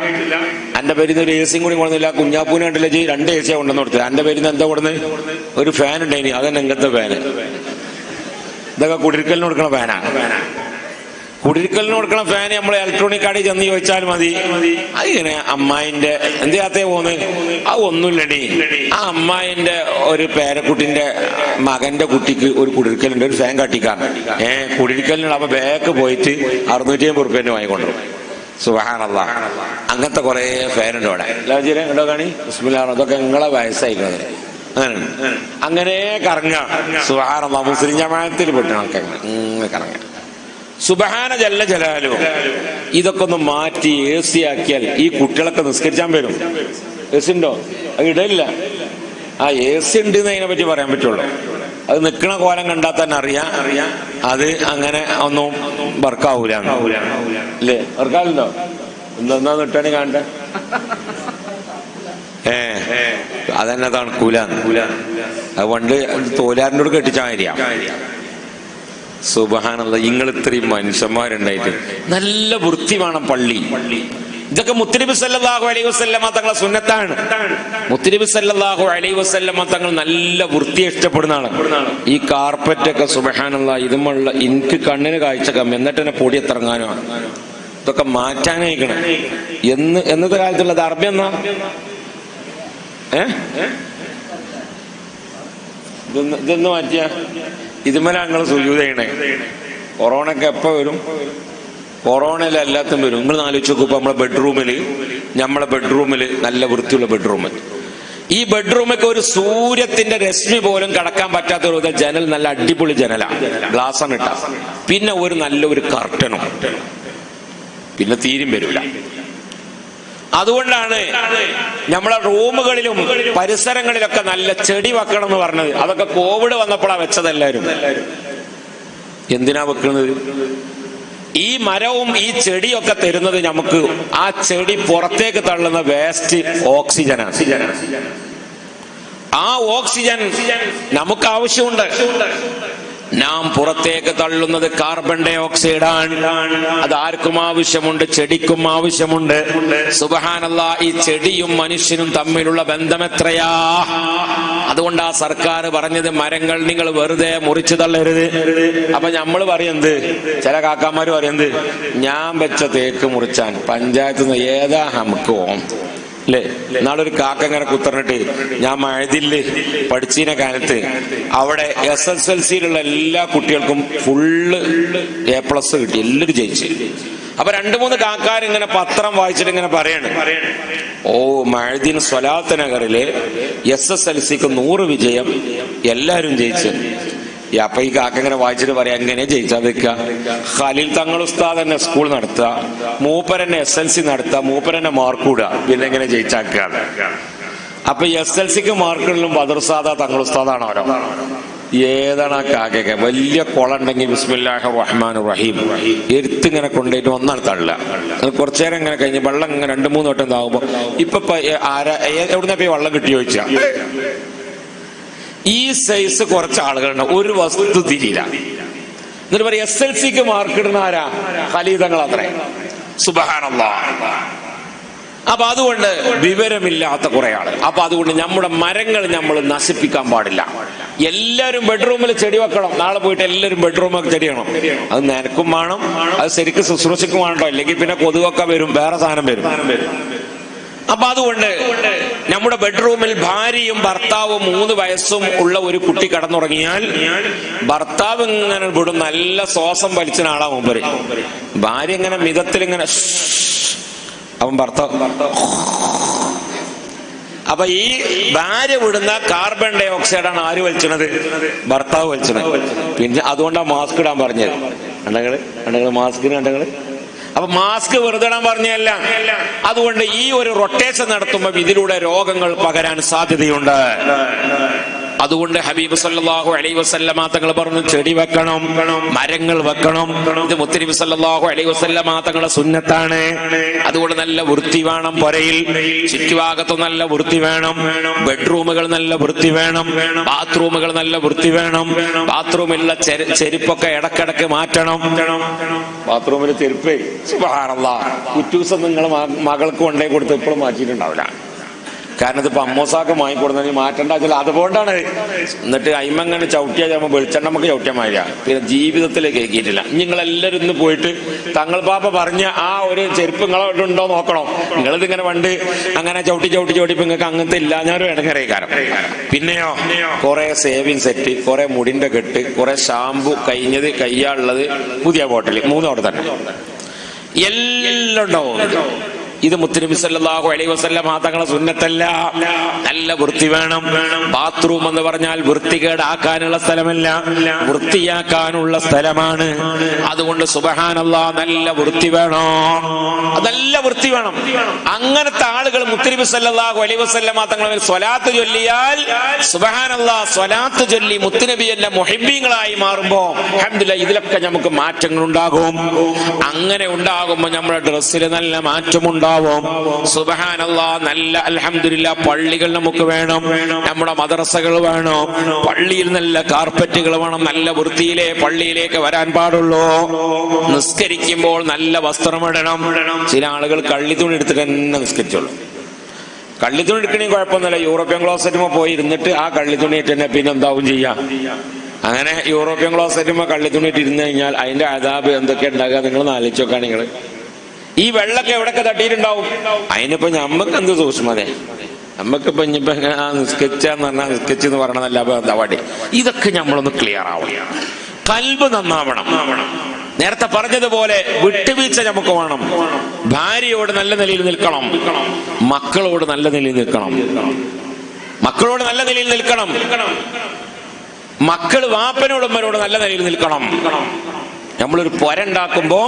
എന്റെ പേരീന്ന് ഒരു AC കൂടി കൊടുന്നില്ല, കുഞ്ഞാപ്പൂനെ കണ്ടില്ല, 2 AC കൊണ്ടെന്ന് കൊടുത്തത്. എന്റെ പേരീന്ന് എന്താ കൊടുന്നത്? ഒരു ഫാൻ ഉണ്ടായിനി, അതന്നെ ഇങ്ങനത്തെ ഫാന്. ഇതൊക്കെ കുടിരിക്കലിന് കൊടുക്കണ ഫാനാ. കുടിരിക്കലിന് കൊടുക്കണ ഫാന് നമ്മൾ ഇലക്ട്രോണിക് കടയിൽ ചെന്ന് ചോദിച്ചാൽ മതി. അതിങ്ങനെ അമ്മായിന്റെ എന്തിനകത്തേ പോന്ന് അത് ഒന്നുമില്ലടി, ആ അമ്മായിന്റെ ഒരു പേരക്കുട്ടിന്റെ മകന്റെ കുട്ടിക്ക് ഒരു കുടിരിക്കലുണ്ട്, ഒരു ഫാൻ കട്ടിക്കാൻ കുടിരിക്കലിനുള്ള. അപ്പൊ ബാക്ക് പോയിട്ട് 650 റുപ്യേന്റെ വാങ്ങിക്കൊണ്ടുവരും. സുബ്ഹാനല്ലാഹ്. അങ്ങനത്തെ കുറെ ഫാനുണ്ട് അവിടെ. ഉണ്ടോ കാണി ബിസ്മില്ലാ, അതൊക്കെ നിങ്ങളെ വയസ്സായിക്കുന്നത്. അങ്ങനെ കറങ്ങ. സുബ്ഹാനല്ലാഹ്. മുസ്ലിം ജമാഅത്തിൽ പെട്ട ആൾക്കാർ കറങ്ങ. സുബ്ഹാന ജല്ല ജലാലു. ഇതൊക്കെ ഒന്ന് മാറ്റി AC ആക്കിയാൽ ഈ കുട്ടികളൊക്കെ നിസ്കരിച്ചാൻ വരും. AC ഉണ്ടോ? അത് ഇടയില്ല. ആ AC ഉണ്ട് എന്ന് അതിനെ പറ്റി പറയാൻ പറ്റുള്ളൂ. അത് നിൽക്കണ കോലം കണ്ടാൽ തന്നെ അറിയാം അത് അങ്ങനെ ഒന്നും വർക്കാവൂല അല്ലേ? വർക്കാവുണ്ടോ? എന്താ നിട്ടാണ് കാണണ്ടേ? അതന്നെ തണുക്കൂല. അതുകൊണ്ട് തോലാറിനോട് കെട്ടിച്ചാൽ മതിയാ. സുബ്ഹാനല്ലാഹ്. നിങ്ങൾ ഇത്രയും മനുഷ്യന്മാരുണ്ടായിട്ട് നല്ല വൃത്തി വേണം പള്ളി. ഇതൊക്കെ മുത്തുനബി സല്ലല്ലാഹു അലൈഹി വസല്ലമ തങ്ങളെ സുന്നത്താണ്. മുത്തുനബി സല്ലല്ലാഹു അലൈഹി വസല്ലമ തങ്ങൾ നല്ല വൃത്തി ഇഷ്ടപ്പെടുന്ന ആളാണ്. ഈ കാർപ്പറ്റൊക്കെ സുബ്ഹാനല്ലാഹ് ഇതുമുള്ള എനിക്ക് കണ്ണിന് കാഴ്ച കമ്മി, എന്നിട്ട് തന്നെ പൊടി എത്തിറങ്ങാനോ. ഇതൊക്കെ മാറ്റാനായിക്കണം. എന്നത്തെ കാലത്തുള്ളത് അറബി എന്നാ ഇതൊന്ന് മാറ്റിയ ഇതുമല നിങ്ങൾ സുജൂദ് ചെയ്യണേ. കൊറോണയൊക്കെ എപ്പോ വരും? കൊറോണയിൽ എല്ലാത്തും വരും. നിങ്ങൾ ആലോചിച്ച് നോക്കും. ഇപ്പൊ നമ്മളെ ബെഡ്റൂമില് നല്ല വൃത്തിയുള്ള ബെഡ്റൂം. ഈ ബെഡ്റൂമൊക്കെ ഒരു സൂര്യത്തിന്റെ രശ്മി പോലും കടക്കാൻ പറ്റാത്ത ഒരു ജനൽ, നല്ല അടിപൊളി ജനലാ, ഗ്ലാസ്സാണ് ഇട്ട. പിന്നെ ഒരു നല്ലൊരു കർട്ടനും, പിന്നെ തീരും വരില്ല. അതുകൊണ്ടാണ് നമ്മളെ റൂമുകളിലും പരിസരങ്ങളിലൊക്കെ നല്ല ചെടി വെക്കണം എന്ന് പറഞ്ഞത്. അതൊക്കെ കോവിഡ് വന്നപ്പോഴാണ് വെച്ചത് എല്ലാവരും. എന്തിനാ വെക്കുന്നത്? ഈ മരവും ഈ ചെടിയൊക്കെ തരുന്നത് നമുക്ക് ആ ചെടി പുറത്തേക്ക് തള്ളുന്ന വേസ്റ്റ് ഓക്സിജനാണ്. ആ ഓക്സിജൻ നമുക്ക് ആവശ്യമുണ്ട്. നാം പുറത്തേക്ക് തള്ളുന്നത് കാർബൺ ഡൈ ഓക്സൈഡാണ്. അത് ആർക്കും ആവശ്യമുണ്ട്, ചെടിക്കും ആവശ്യമുണ്ട്. സുബ്ഹാനല്ലാഹ്. ഈ ചെടിയും മനുഷ്യനും തമ്മിലുള്ള ബന്ധം എത്രയാ! അതുകൊണ്ട് ആ സർക്കാർ പറഞ്ഞത് മരങ്ങൾ നിങ്ങൾ വെറുതെ മുറിച്ചു തള്ളരുത്. അപ്പൊ നമ്മൾ പറയുന്നത്, ചില കാക്കാമാര് പറയുന്നത്, ഞാൻ വെച്ച തേക്ക് മുറിച്ചാൻ പഞ്ചായത്ത് നിന്ന് ഏതാ നമുക്ക് ഓം അല്ലേ? നാളൊരു കാക്ക ഇങ്ങനെ കുത്തറിട്ട്, ഞാൻ മഴതില് പഠിച്ചീന കാലത്ത് അവിടെ SSLCയിലുള്ള എല്ലാ കുട്ടികൾക്കും ഫുള്ള് A+ കിട്ടി, എല്ലാവരും ജയിച്ചു. അപ്പൊ 2-3 കാക്കാരിങ്ങനെ പത്രം വായിച്ചിട്ട് ഇങ്ങനെ പറയാണ്, ഓ മഴദിൻ സ്വലാത്ത് നഗറിലെ SSLCക്ക് 100 വിജയം, എല്ലാരും ജയിച്ചു. അപ്പൊ ഈ കാക്ക ഇങ്ങനെ വായിച്ചിട്ട് പറയാ, എങ്ങനെ ജയിച്ചാ വെക്കുക? ഖലീൽ തങ്ങൾ ഉസ്താദ് തന്നെ സ്കൂൾ നടത്തുക, മൂപ്പരന്നെ SLC നടത്തുക, മൂപ്പരന്നെ മാർക്ക് കൂടുക, പിന്നെ എങ്ങനെ ജയിച്ചാക്കുക? അപ്പൊ SLCക്ക് മാർക്കിടലും ബദറുസ്താദ തങ്ങൾ ഉസ്താദാണ് ഓരോ. ഏതാണ് ആ കാക്കയൊക്കെ? വലിയ കുളം ഉണ്ടെങ്കിൽ ബിസ്മില്ലാഹിർ റഹ്മാനിർ റഹീം എരുത്തിങ്ങനെ കൊണ്ടുപോയിട്ട് ഒന്നാണ് തള്ളുക. അത് കുറച്ചു നേരം ഇങ്ങനെ കഴിഞ്ഞ് വെള്ളം ഇങ്ങനെ 2-3 വട്ടം ഇതാകുമ്പോ ഇപ്പൊ എവിടുന്ന വെള്ളം കിട്ടി ചോദിച്ചാ ഈ സൈസ് കുറച്ച് ആളുകളുണ്ട്, ഒരു വസ്തു തിരിയില്ല. എന്നിട്ട് പറയാം SLCക്ക് മാർക്കിടുന്ന ആരാ? ഖലീദങ്ങൾ അത്രേ. സുബ്ഹാനല്ലാഹ്. അപ്പൊ അതുകൊണ്ട് വിവരമില്ലാത്ത കുറെ ആള്. അപ്പൊ അതുകൊണ്ട് നമ്മുടെ മരങ്ങൾ നമ്മൾ നശിപ്പിക്കാൻ പാടില്ല. എല്ലാവരും ബെഡ്റൂമിൽ ചെടി വെക്കണം. നാളെ പോയിട്ട് എല്ലാവരും ബെഡ്റൂമൊക്കെ ചെടി വേണം. അത് നനക്കും വേണം, അത് ശരിക്കും ശുശ്രൂഷയ്ക്കും വേണ്ടോ, അല്ലെങ്കിൽ പിന്നെ കൊതുകൊക്കെ വരും, വേറെ സാധനം വരും. അപ്പൊ അതുകൊണ്ട് നമ്മുടെ ബെഡ്റൂമിൽ ഭാര്യയും ഭർത്താവും 3 വയസ്സും ഉള്ള ഒരു കുട്ടി കടന്നുറങ്ങിയാൽ ഭർത്താവ് ഇങ്ങനെ വിടും, നല്ല ശ്വാസം വലിച്ച ആളാ മുമ്പര്. ഭാര്യ ഇങ്ങനെ മിതത്തിൽ ഇങ്ങനെ അവൻ ഭർത്താവ്. അപ്പൊ ഈ ഭാര്യ വിടുന്ന കാർബൺ ഡൈ ഓക്സൈഡാണ് ആര് വലിച്ചത്? ഭർത്താവ് വലിച്ചത്. പിന്നെ അതുകൊണ്ടാണ് മാസ്ക് ഇടാൻ പറഞ്ഞത്. കണ്ടങ്ങള് മാസ്കിന് കണ്ടങ്ങള്. അപ്പൊ മാസ്ക് വെറുതെ ഇടാൻ പറഞ്ഞല്ല. അതുകൊണ്ട് ഈ ഒരു റൊട്ടേഷൻ നടത്തുമ്പോൾ ഇതിലൂടെ രോഗങ്ങൾ പകരാൻ സാധ്യതയുണ്ട്. അതുകൊണ്ട് ഹബീബ് സല്ലല്ലാഹു അലൈഹി വസല്ലമ തങ്ങൾ പറഞ്ഞു, ചെടി വെക്കണം, മരങ്ങൾ വെക്കണം. ഇത് മുത്തുനബി സല്ലല്ലാഹു അലൈഹി വസല്ലമ തങ്ങളുടെ സുന്നത്താണ്. അതുകൊണ്ട് നല്ല വൃത്തി വേണം. പുരയിൽ ചുറ്റുഭാഗത്ത് നല്ല വൃത്തി വേണം. ബെഡ്റൂമുകൾ നല്ല വൃത്തി വേണം. ബാത്റൂമുകൾ നല്ല വൃത്തി വേണം. ബാത്റൂമിലുള്ള ചെരുപ്പൊക്കെ ഇടക്കിടക്ക് മാറ്റണം. ബാത്റൂമിൽ ചെരുപ്പ് സുബ്ഹാനല്ലാഹ് കുറ്റൂസം നിങ്ങൾ മകൾക്ക് കൊണ്ടേ കൊടുത്ത് ഇപ്പോഴും മാറ്റിയിട്ടുണ്ടാവില്ല. കാരണം ഇതിപ്പോ അമ്മോസാക്ക് വാങ്ങിക്കൊടുന്ന മാറ്റേണ്ട വെച്ചാൽ അതുകൊണ്ടാണ്. എന്നിട്ട് അയിമങ്ങനെ ചവിട്ടിയാൽ നമ്മൾ വെളിച്ചെണ്ണ നമുക്ക് ചവിട്ടിയാൽ മാറിയ പിന്നെ ജീവിതത്തിൽ കേൾക്കിയിട്ടില്ല. നിങ്ങളെല്ലാവരും ഇന്ന് പോയിട്ട് തങ്ങൾ പാപ്പ പറഞ്ഞ ആ ഒരു ചെരുപ്പ് നിങ്ങളെ ഉണ്ടോ നോക്കണം. നിങ്ങളിതിങ്ങനെ പണ്ട് അങ്ങനെ ചവിട്ടി നിങ്ങൾക്ക് അങ്ങനത്തെ ഇല്ല ഞാനൊരു ഇടങ്ങരേക്കാരം. പിന്നെയോ കുറെ സേവിങ് സെറ്റ്, കുറെ മുടിന്റെ കെട്ട്, കുറെ ഷാമ്പു, കഴിഞ്ഞത് കയ്യാളുള്ളത്, പുതിയ ബോട്ടിൽ, 3 അവിടെ തന്നെ എല്ലാം ഉണ്ടാവും. ഇത് മുത്തുനബി സല്ലല്ലാഹു അലൈഹി വസല്ലം തങ്ങളെ സുന്നത്തല്ല. നല്ല വൃത്തി വേണം. ബാത്റൂം എന്ന് പറഞ്ഞാൽ വൃത്തികേടാക്കാനുള്ള സ്ഥലമല്ല, വൃത്തിയാക്കാനുള്ള സ്ഥലമാണ്. അതുകൊണ്ട് സുബ്ഹാനല്ലാഹ് നല്ല വൃത്തി വേണോ, നല്ല വൃത്തി വേണം. അങ്ങനത്തെ ആളുകൾ മുത്തുനബി സല്ലല്ലാഹു അലൈഹി വസല്ലം തങ്ങളെ സ്വലാത്ത് ചൊല്ലിയാൽ സുബ്ഹാനല്ലാഹ് സ്വലാത്ത് ചൊല്ലി മുത്തുനബിയുടെ മുഹിബ്ബീങ്ങളായി മാറുമ്പോ അൽഹംദുലില്ലാഹ് ഇതിലൊക്കെ നമുക്ക് മാറ്റങ്ങൾ ഉണ്ടാകും. അങ്ങനെ ഉണ്ടാകുമ്പോൾ നമ്മുടെ ഡ്രസ്സിൽ നല്ല മാറ്റമുണ്ടാകും. സുബ്ഹാനല്ലാഹ് നല്ല അൽഹംദുലില്ലാഹ് പള്ളികൾ നമുക്ക് വേണം, നമ്മുടെ മദ്രസകൾ വേണം, പള്ളിയിൽ നല്ല കാർപ്പറ്റുകൾ വേണം. നല്ല വൃത്തിയിലെ പള്ളിയിലേക്ക് വരാൻ പാടുള്ളൂ. നിസ്കരിക്കുമ്പോൾ നല്ല വസ്ത്രമിടണം. ചില ആളുകൾ കള്ളിത്തുണി എടുത്തിട്ട് തന്നെ നിസ്കരിച്ചോളൂ. കള്ളിത്തുണി എടുക്കണേ കുഴപ്പമൊന്നുമില്ല. യൂറോപ്യൻ ക്ലോസറ്റുമ്പോൾ പോയി ഇരുന്നിട്ട് ആ കള്ളിത്തുണിയിട്ട് തന്നെ പിന്നെ എന്താവും ചെയ്യാം. അങ്ങനെ യൂറോപ്യൻ ക്ലോസറ്റുമ്പോൾ കള്ളിത്തുണിയിട്ട് ഇരുന്ന് കഴിഞ്ഞാൽ അതിന്റെ അദാബ് എന്തൊക്കെ ഉണ്ടാകുക നിങ്ങൾ ആലോചിച്ച് നോക്കാം. നിങ്ങൾ ഈ വെള്ളമൊക്കെ എവിടെയൊക്കെ തട്ടിയിട്ടുണ്ടാവും. അതിനിപ്പോ നമ്മക്ക് എന്ത് സൂക്ഷ്മത, നമ്മക്കിപ്പോ ഇനിയിപ്പോ നിസ്കരിച്ചാന്ന് പറഞ്ഞാൽ നിസ്കരിച്ച് എന്ന് പറയണതല്ല എന്താവാടി. ഇതൊക്കെ നമ്മളൊന്ന് ക്ലിയർ ആവണം. കൽബ് നന്നാവണം. നേരത്തെ പറഞ്ഞതുപോലെ വിട്ടുവീഴ്ച നമുക്ക് വേണം. ഭാര്യയോട് നല്ല നിലയിൽ നിൽക്കണം, മക്കളോട് നല്ല നിലയിൽ നിൽക്കണം. മക്കളോട് നല്ല നിലയിൽ നിൽക്കണം. മക്കള് വാപ്പനോടും ഉമ്മനോട് നല്ല നിലയിൽ നിൽക്കണം. നമ്മളൊരു പൊരണ്ടാക്കുമ്പോ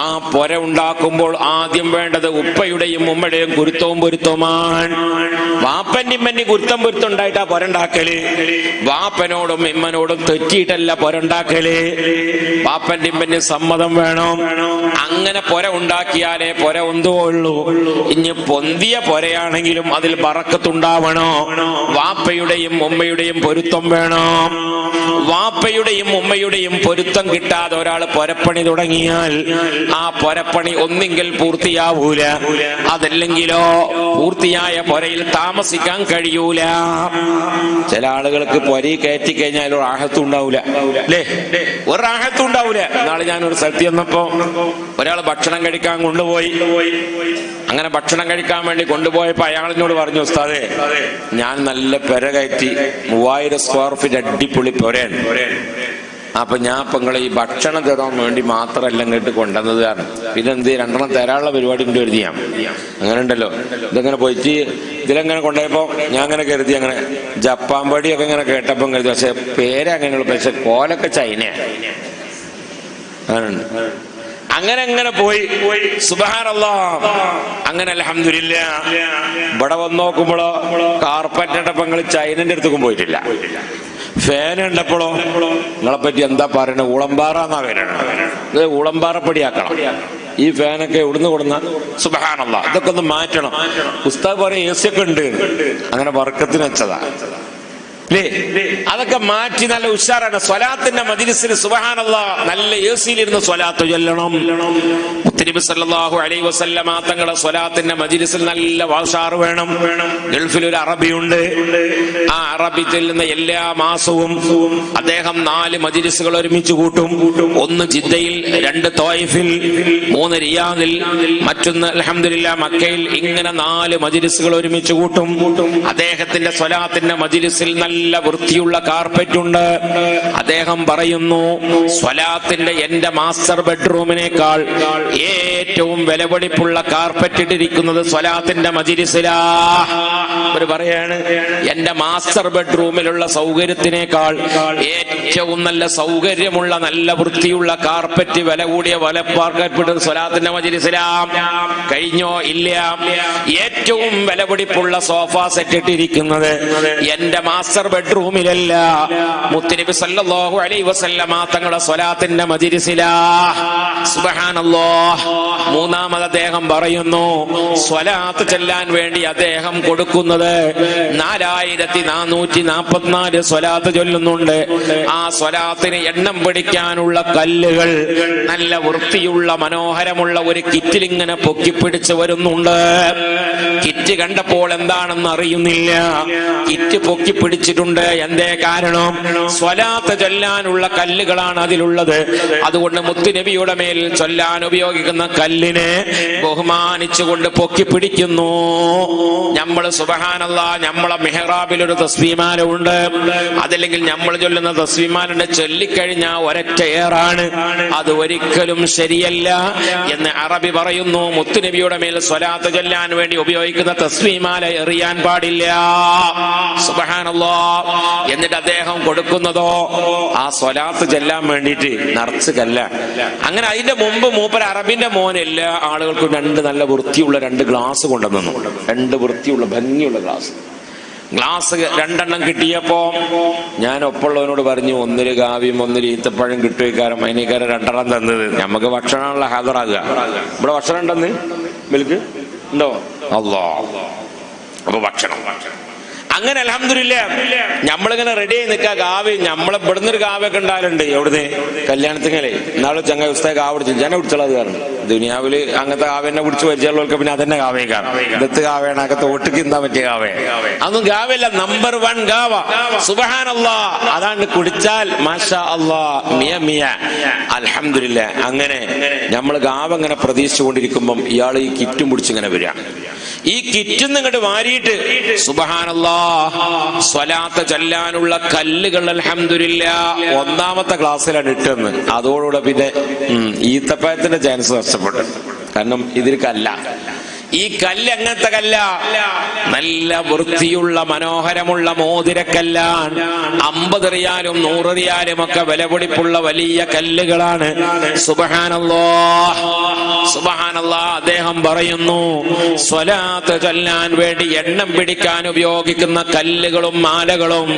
ആ പൊര ഉണ്ടാക്കുമ്പോൾ ആദ്യം വേണ്ടത് ഉപ്പയുടെയും ഉമ്മയുടെയും കുരുത്തവും പൊരുത്തവുമാണ്. വാപ്പന്റെ ഇമ്മന്റെ കുരുത്തം പൊരുത്തം ഉണ്ടായിട്ടാ പൊരണ്ടാക്കല്. വാപ്പനോടും ഇമ്മനോടും തെറ്റിയിട്ടല്ല പൊരണ്ടാക്കല്. വാപ്പന്റെ ഇമ്മന്റെ സമ്മതം വേണം. അങ്ങനെ പൊര ഉണ്ടാക്കിയാലേ പൊര ഒന്നുള്ളൂ. ഇനി പൊന്തിയ പൊരയാണെങ്കിലും അതിൽ ബറക്കത്തുണ്ടാവണോ. വാപ്പയുടെയും ഉമ്മയുടെയും പൊരുത്തം വേണം. വാപ്പയുടെയും ഉമ്മയുടെയും പൊരുത്തം കിട്ടാതെ ഒരാൾ പൊരപ്പണി തുടങ്ങിയാൽ ആ പൊരപ്പണി ഒന്നെങ്കിൽ പൂർത്തിയാവൂല, അതല്ലെങ്കിലോ പൂർത്തിയായ പൊരയിൽ താമസിക്കാൻ കഴിയൂല. ചില ആളുകൾക്ക് പൊരയിൽ കയറ്റി കഴിഞ്ഞാൽ ഒരു ആഹത്തും ഉണ്ടാവൂല, അല്ലേ? ഒരു ആഹത്തും ഉണ്ടാവൂല. നാളെ ഞാനൊരു സ്ഥലത്ത് ചെന്നപ്പോ ഒരാൾ ഭക്ഷണം കഴിക്കാൻ കൊണ്ടുപോയി. അങ്ങനെ ഭക്ഷണം കഴിക്കാൻ വേണ്ടി കൊണ്ടുപോയപ്പോ അയാളിനോട് പറഞ്ഞു, ഉസ്താദേ ഞാൻ നല്ല പെര കയറ്റി 3000 സ്ക്വയർ ഫീറ്റ് അടിപൊളി പൊരയാണ്. അപ്പൊ ഞാൻ ഇപ്പൊ നിങ്ങളെ ഈ ഭക്ഷണം തരാൻ വേണ്ടി മാത്രമല്ല ഇങ്ങോട്ട് കൊണ്ടുവന്നത്. കാരണം പിന്നെ എന്ത് 2 തരാനുള്ള പരിപാടി ഉണ്ട് കരുതിയാം. അങ്ങനെ ഉണ്ടല്ലോ. ഇതങ്ങനെ പോയിട്ട് ഇതിലെങ്ങനെ കൊണ്ടുപോയപ്പോ ഞാൻ അങ്ങനെ കരുതി, അങ്ങനെ ജപ്പാൻ പടിയൊക്കെ ഇങ്ങനെ കേട്ടപ്പം കരുതി. പക്ഷെ പേര് അങ്ങനെയുള്ള, പക്ഷെ കോലൊക്കെ ചൈനയാണ്. അങ്ങനെ പോയി. സുബ്ഹാനല്ലാഹ്. അങ്ങനെ അൽഹംദുലില്ലാഹ് ഇവിടെ വന്ന് നോക്കുമ്പോഴോ കാർപ്പറ്റ് ഇട്ടപ്പോ നിങ്ങൾ ചൈനന്റെ അടുത്തേക്കും പോയിട്ടില്ല. ഫാൻ ഉണ്ടപ്പോഴോ നിങ്ങളെ പറ്റി എന്താ പറയണത്, ഊളമ്പാറന്നാ പറയണത്. ഇത് ഊളമ്പാറപ്പടിയാക്കണം. ഈ ഫാനൊക്കെ എവിടുന്ന് കൊടുന്ന. സുബ്ഹാനല്ലാഹ്. ഇതൊക്കെ ഒന്ന് മാറ്റണം. ഉസ്താദ് പറയും AC ഒക്കെ ഉണ്ട്, അങ്ങനെ വർക്കത്തിന് വെച്ചതാ. അതൊക്കെ മാറ്റി നല്ല ഉഷാറാണ്. സ്വലാത്തിന്റെ മജ്‌ലിസിൽ സുബ്ഹാനല്ലാഹ് നല്ല AC-ലിരുന്ന് സ്വലാത്ത് ചൊല്ലണം. മുത്തനബി സല്ലല്ലാഹു അലൈഹി വസല്ലം തങ്ങളുടെ സ്വലാത്തിന്റെ മജ്‌ലിസിൽ നല്ല വാഷാർ വേണം. ഗൾഫിൽ ഒരു അറബിയുണ്ട്. ആ അറബി ചെല്ലുന്ന എല്ലാ മാസവും അദ്ദേഹം 4 മജ്‌ലിസുകൾ ഒരുമിച്ച് കൂട്ടും. 1 ജിദ്ദയിൽ, 2 തോയിഫിൽ, 3 റിയാദിൽ, മറ്റൊന്ന് അൽഹംദുലില്ലാഹ് മക്കയിൽ. ഇങ്ങനെ 4 മജ്‌ലിസുകൾ ഒരുമിച്ച് കൂട്ടും. അദ്ദേഹത്തിന്റെ സ്വലാത്തിന്റെ മജ്‌ലിസിൽ നല്ല വൃത്തിയുള്ള കാർപ്പറ്റ് ഉണ്ട്. അദ്ദേഹം പറയുന്നു, സ്വലാത്തിന്റെ എന്റെ മാസ്റ്റർ ബെഡ്റൂമിനേക്കാൾ ഏറ്റവും വിലപിടിപ്പുള്ള കാർപ്പറ്റ് ഇട്ടിരിക്കുന്നത് സ്വലാത്തിന്റെ മജ്‌ലിസിലാ. അവർ പറയാണ്, എന്റെ മാസ്റ്റർ ബെഡ്റൂമിലുള്ള സൗകര്യത്തിനേക്കാൾ ഏറ്റവും നല്ല സൗകര്യമുള്ള നല്ല വൃത്തിയുള്ള കാർപ്പറ്റ്, വില കൂടിയ കാർപ്പറ്റ് സ്വലാത്തിന്റെ മജ്‌ലിസിലാ. കഴിഞ്ഞോ? ഇല്ല. ഏറ്റവും വിലപിടിപ്പുള്ള സോഫ സെറ്റ് ഇട്ടിരിക്കുന്നത് എന്റെ മാസ്റ്റർ ബെഡ്റൂമിലല്ല, മുത്തുനബി സല്ലല്ലാഹു അലൈഹി വസല്ലമ തങ്ങളുടെ സ്വലാത്തിന്റെ മജ്‌ലിസിലാ. സുബ്ഹാനല്ലാഹ്. മൂന്നാമത് അദ്ദേഹം പറയുന്നു, സ്വലാത്ത് ചെല്ലാൻ വേണ്ടി അദ്ദേഹം കൊടുക്കുന്നത് 4444 സ്വലാത്ത് ചൊല്ലുന്നുണ്ട്. ആ സ്വലാത്തിന് എണ്ണം പിടിക്കാനുള്ള കല്ലുകൾ നല്ല വൃത്തിയുള്ള മനോഹരമുള്ള ഒരു കിറ്റിൽ ഇങ്ങനെ പൊക്കിപ്പിടിച്ച് വരുന്നുണ്ട്. കിറ്റ് കണ്ടപ്പോൾ എന്താണെന്ന് അറിയുന്നില്ല, കിറ്റ് പൊക്കിപ്പിടിച്ചിട്ടുണ്ട്. എന്തേ കാരണം? സ്വലാത്ത് ചൊല്ലാനുള്ള കല്ലുകളാണ് അതിലുള്ളത്. അതുകൊണ്ട് മുത്തുനബിയുടെ മേൽ ചൊല്ലാൻ ഉപയോഗിക്കുന്ന കല്ലിനെ ബഹുമാനിച്ചുകൊണ്ട് പൊക്കിപ്പിടിക്കുന്നു. നമ്മൾ സുബ്ഹാനല്ലാഹ്, നമ്മളെ മിഹ്റാബിൽ ഒരു തസ്ബീഹ്മാല ഉണ്ട്, അതല്ലെങ്കിൽ നമ്മൾ ചൊല്ലുന്ന തസ്ബീഹ്മാലുണ്ട്, ചൊല്ലിക്കഴിഞ്ഞാൽ ഒരൊറ്റ ഏറാണ്. അത് ഒരിക്കലും ശരിയല്ല എന്ന് അറബി പറയുന്നു. മുത്തുനബിയുടെ മേൽ സ്വലാത്ത് ചൊല്ലാൻ വേണ്ടി ഉപയോഗിക്കുന്ന തസ്ബീഹ്മാല എറിയാൻ പാടില്ല. സുബ്ഹാനല്ലാഹ്. എന്നിട്ട് അദ്ദേഹം കൊടുക്കുന്നതോ ആ സ്വലാത്ത് ചെല്ലാൻ വേണ്ടിയിട്ട് നിറച്ച് കല്ല. അങ്ങനെ അതിന്റെ മുമ്പ് മൂപ്പർ അറബിന്റെ മോൻ എല്ലാ ആളുകൾക്കും നല്ല വൃത്തിയുള്ള 2 ഗ്ലാസ് കൊണ്ടുവന്നു. 2 വൃത്തിയുള്ള ഭംഗിയുള്ള ഗ്ലാസ് 2 കിട്ടിയപ്പോ ഞാൻ ഒപ്പമുള്ളവനോട് പറഞ്ഞു, 1 കാവ്യം 1 ഈത്തപ്പഴം കിട്ടുവയ്ക്കാരം. അതിനേക്കാരം 2 തന്നത്. നമുക്ക് ഭക്ഷണമുള്ള ഹാജറാകുക. ഇവിടെ ഭക്ഷണം ഉണ്ടെന്ന് മിൽക്ക് ഉണ്ടോ? അല്ലാ. അപ്പൊ ഭക്ഷണം അങ്ങനെ അൽഹംദുലില്ലാഹ് നമ്മളിങ്ങനെ റെഡി ആയി നിൽക്കുക. കാവ്യ നമ്മളെ ഇവിടുന്ന് ഒരു കാവ്യൊക്കെ ഉണ്ടാകലുണ്ട്. എവിടുന്ന്? കല്യാണത്തിങ്ങനെ നാളെ ചങ്ങായി ഉസ്താദ് കാവ പിടിച്ചു. ഞാൻ പിടിച്ചുള്ളത് കാരണം ദുനിയാവില് അങ്ങനത്തെ കാവ്യനെ പിടിച്ച് പരിചയമുള്ളവർക്ക് പിന്നെ അതന്നെ കാവ്യക്കാണ്. ഇടത്ത് കാവ്യാണ്, അകത്ത് ഒട്ടുക്ക് എന്താ പറ്റിയ കാവ്യ. അതൊന്നും കാവ്യല്ല, നമ്പർ 1 കാവ. സുബ്ഹാനല്ലാഹ്. അതാണ് കുടിച്ചാൽ മാഷാ അല്ലാഹ് മിയ മിയ അൽഹംദുലില്ലാഹ്. അങ്ങനെ നമ്മൾ കാവ ഇങ്ങനെ പ്രതീക്ഷിച്ചുകൊണ്ടിരിക്കുമ്പം ഇയാൾ ഈ കിറ്റും പിടിച്ചിങ്ങനെ വരിക. ഈ കിറ്റും ഇങ്ങോട്ട് വാരിയിട്ട് സുബ്ഹാനല്ലാഹ് സ്വലാത്ത് ചൊല്ലാനുള്ള കല്ലുകൾ അൽഹംദുലില്ലാഹ് 1ാമത്തെ ക്ലാസ്സിലാണ് ഇട്ടെന്ന്. അതോടുകൂടെ പിന്നെ ഈത്തപ്പഴത്തിന്റെ ചാൻസ് നഷ്ടപ്പെട്ടു. കാരണം ഇതിൽ കല്ല. ഈ കല്ല് എങ്ങനത്തെ കല്ല? നല്ല വൃത്തിയുള്ള മനോഹരമുള്ള മോതിരക്കല്ലാണ്. 50 റിയാലും 100 റിയാലും ഒക്കെ വിലപിടിപ്പുള്ള വലിയ കല്ലുകളാണ്. സുബ്ഹാനല്ലാഹ്. സുബ്ഹാനല്ലാഹ്. അദ്ദേഹം പറയുന്നു, സ്വലാത്ത് ചൊല്ലാൻ വേണ്ടി എണ്ണം പിടിക്കാൻ ഉപയോഗിക്കുന്ന കല്ലുകളും മാലകളും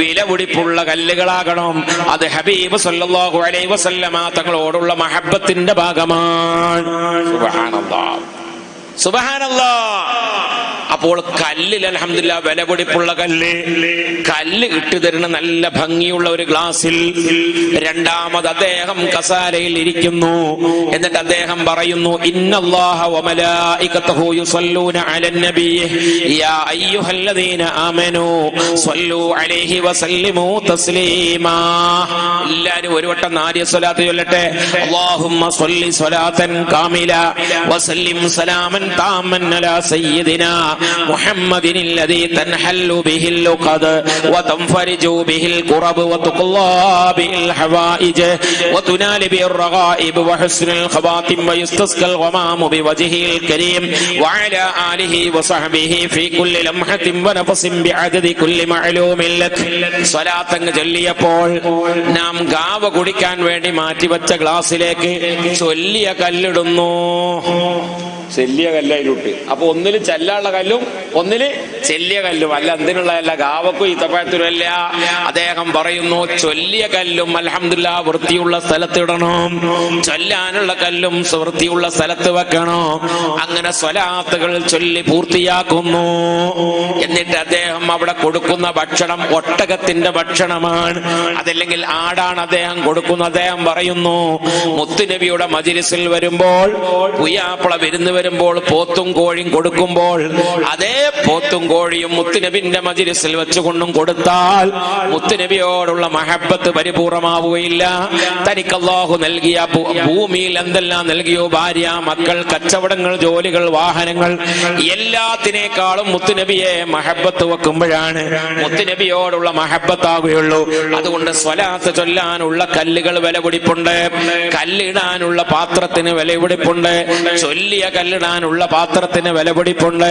വിലപിടിപ്പുള്ള കല്ലുകളാകണം. അത് ഹബീബ് സല്ലല്ലാഹു അലൈഹി വസല്ലമ തങ്ങളോടുള്ള മഹബ്ബത്തിന്റെ ഭാഗമാണ്. സുബ്ഹാനല്ലാഹ്. സുബ്ഹാനല്ലാഹ്. അപ്പോൾ കല്ലിൽ അൽഹംദുലില്ലാഹ് വിലപിടിപ്പുള്ള കല്ല് ഇട്ടുതരുന്ന നല്ല ഭംഗിയുള്ള ഒരു ഗ്ലാസിൽ 2ാമത് അദ്ദേഹം കസാലയിൽ ഇരിക്കുന്നു. എന്നിട്ട് അദ്ദേഹം പറയുന്നു, ഇന്നല്ലാഹ വമലായികതഹു യുസല്ലൂന അലൻ നബിയ്യ യാ അയ്യുഹല്ലദീന ആമനൂ സ്വല്ലൂ അലൈഹി വസല്ലിമൂ തസ്ലീമാ. എല്ലാവരും ഒരു വട്ടം നാരിയ സ്വലാത്ത് ചൊല്ലട്ടെ. അല്ലാഹുമ്മ സ്വല്ലി സ്വലാത്തൻ കാമില വസല്ലിം സലാമൻ താമൻ അലാ സയ്യിദിനാ മുഹമ്മദിൻ الذي تنحل به اللقد وتنفرج به الكرب وتقضى به الحوائج وتنال به الرغائب وحسن الخواتم ويستسقى الغمام بوجهه الكريم وعلى آله وصحبه في كل لمحة ونفس بعدد كل معلوم لك. സ്വലാത്ത് ചൊല്ലിയപ്പോൾ നാം ഗാവ കുടിക്കാൻ വേണ്ടി മാറ്റിവെച്ച ഗ്ലാസ്സിലേക്ക് ചൊല്ലിയ കല്ലിടുന്നു. ചെല്ലിയ കല്ലയിലിട്ട്. അപ്പൊ ഒന്നില് ചെല്ലാനുള്ള കല്ലും ഒന്നില് ചെല്ലിയ കല്ലും. അല്ല എന്തിനുള്ളതല്ല, ഗാവക്കും ഈത്തപ്പഴത്തിനുമല്ല. അദ്ദേഹം പറയുന്നു, ചൊല്ലിയ കല്ലും അൽഹംദുലില്ലാഹ് വൃത്തിയുള്ള സ്ഥലത്ത് ഇടണം, ചൊല്ലാനുള്ള കല്ലും വൃത്തിയുള്ള സ്ഥലത്ത് വെക്കണം. അങ്ങനെ സ്വലാത്തുകൾ ചൊല്ലി പൂർത്തിയാക്കുന്നു. എന്നിട്ട് അദ്ദേഹം അവിടെ കൊടുക്കുന്ന ഭക്ഷണം ഒട്ടകത്തിന്റെ ഭക്ഷണമാണ്, അതല്ലെങ്കിൽ ആടാണ് അദ്ദേഹം കൊടുക്കുന്നത്. അദ്ദേഹം പറയുന്നു, മുത്തുനബിയുടെ മജ്‌ലിസിൽ വരുമ്പോൾ, പുയ്യാപ്പള വിരുന്ന് വരുമ്പോൾ പോത്തും കോഴിയും കൊടുക്കുമ്പോൾ അതേ പോത്തും കോഴിയും മുത്തുനബിന്റെ മജ്‌ലിസിൽ വെച്ചുകൊണ്ടും കൊടുത്താൽ മുത്തുനബിയോടുള്ള മഹബ്ബത്ത് പരിപൂർണമാവുകയില്ല. തനിക്ക് അല്ലാഹു നൽകിയ ഭൂമിയിൽ എന്തെല്ലാം നൽകിയോ, ഭാര്യ, മക്കൾ, കച്ചവടങ്ങൾ, ജോലികൾ, വാഹനങ്ങൾ, എല്ലാത്തിനേക്കാളും മുത്തുനബിയെ മഹബ്ബത്ത് വെക്കുമ്പോഴാണ് മുത്തുനബിയോടുള്ള മഹബ്ബത്താകുകയുള്ളൂ. അതുകൊണ്ട് സ്വലാത്ത് ചൊല്ലാനുള്ള കല്ലുകൾ വിലപിടിപ്പുണ്ട്, കല്ലിടാനുള്ള പാത്രത്തിന് വിലപിടിപ്പുണ്ട്, ചൊല്ലിയ കല്ലിടാനുള്ള പാത്രത്തിന് വിലപിടിപ്പുണ്ട്.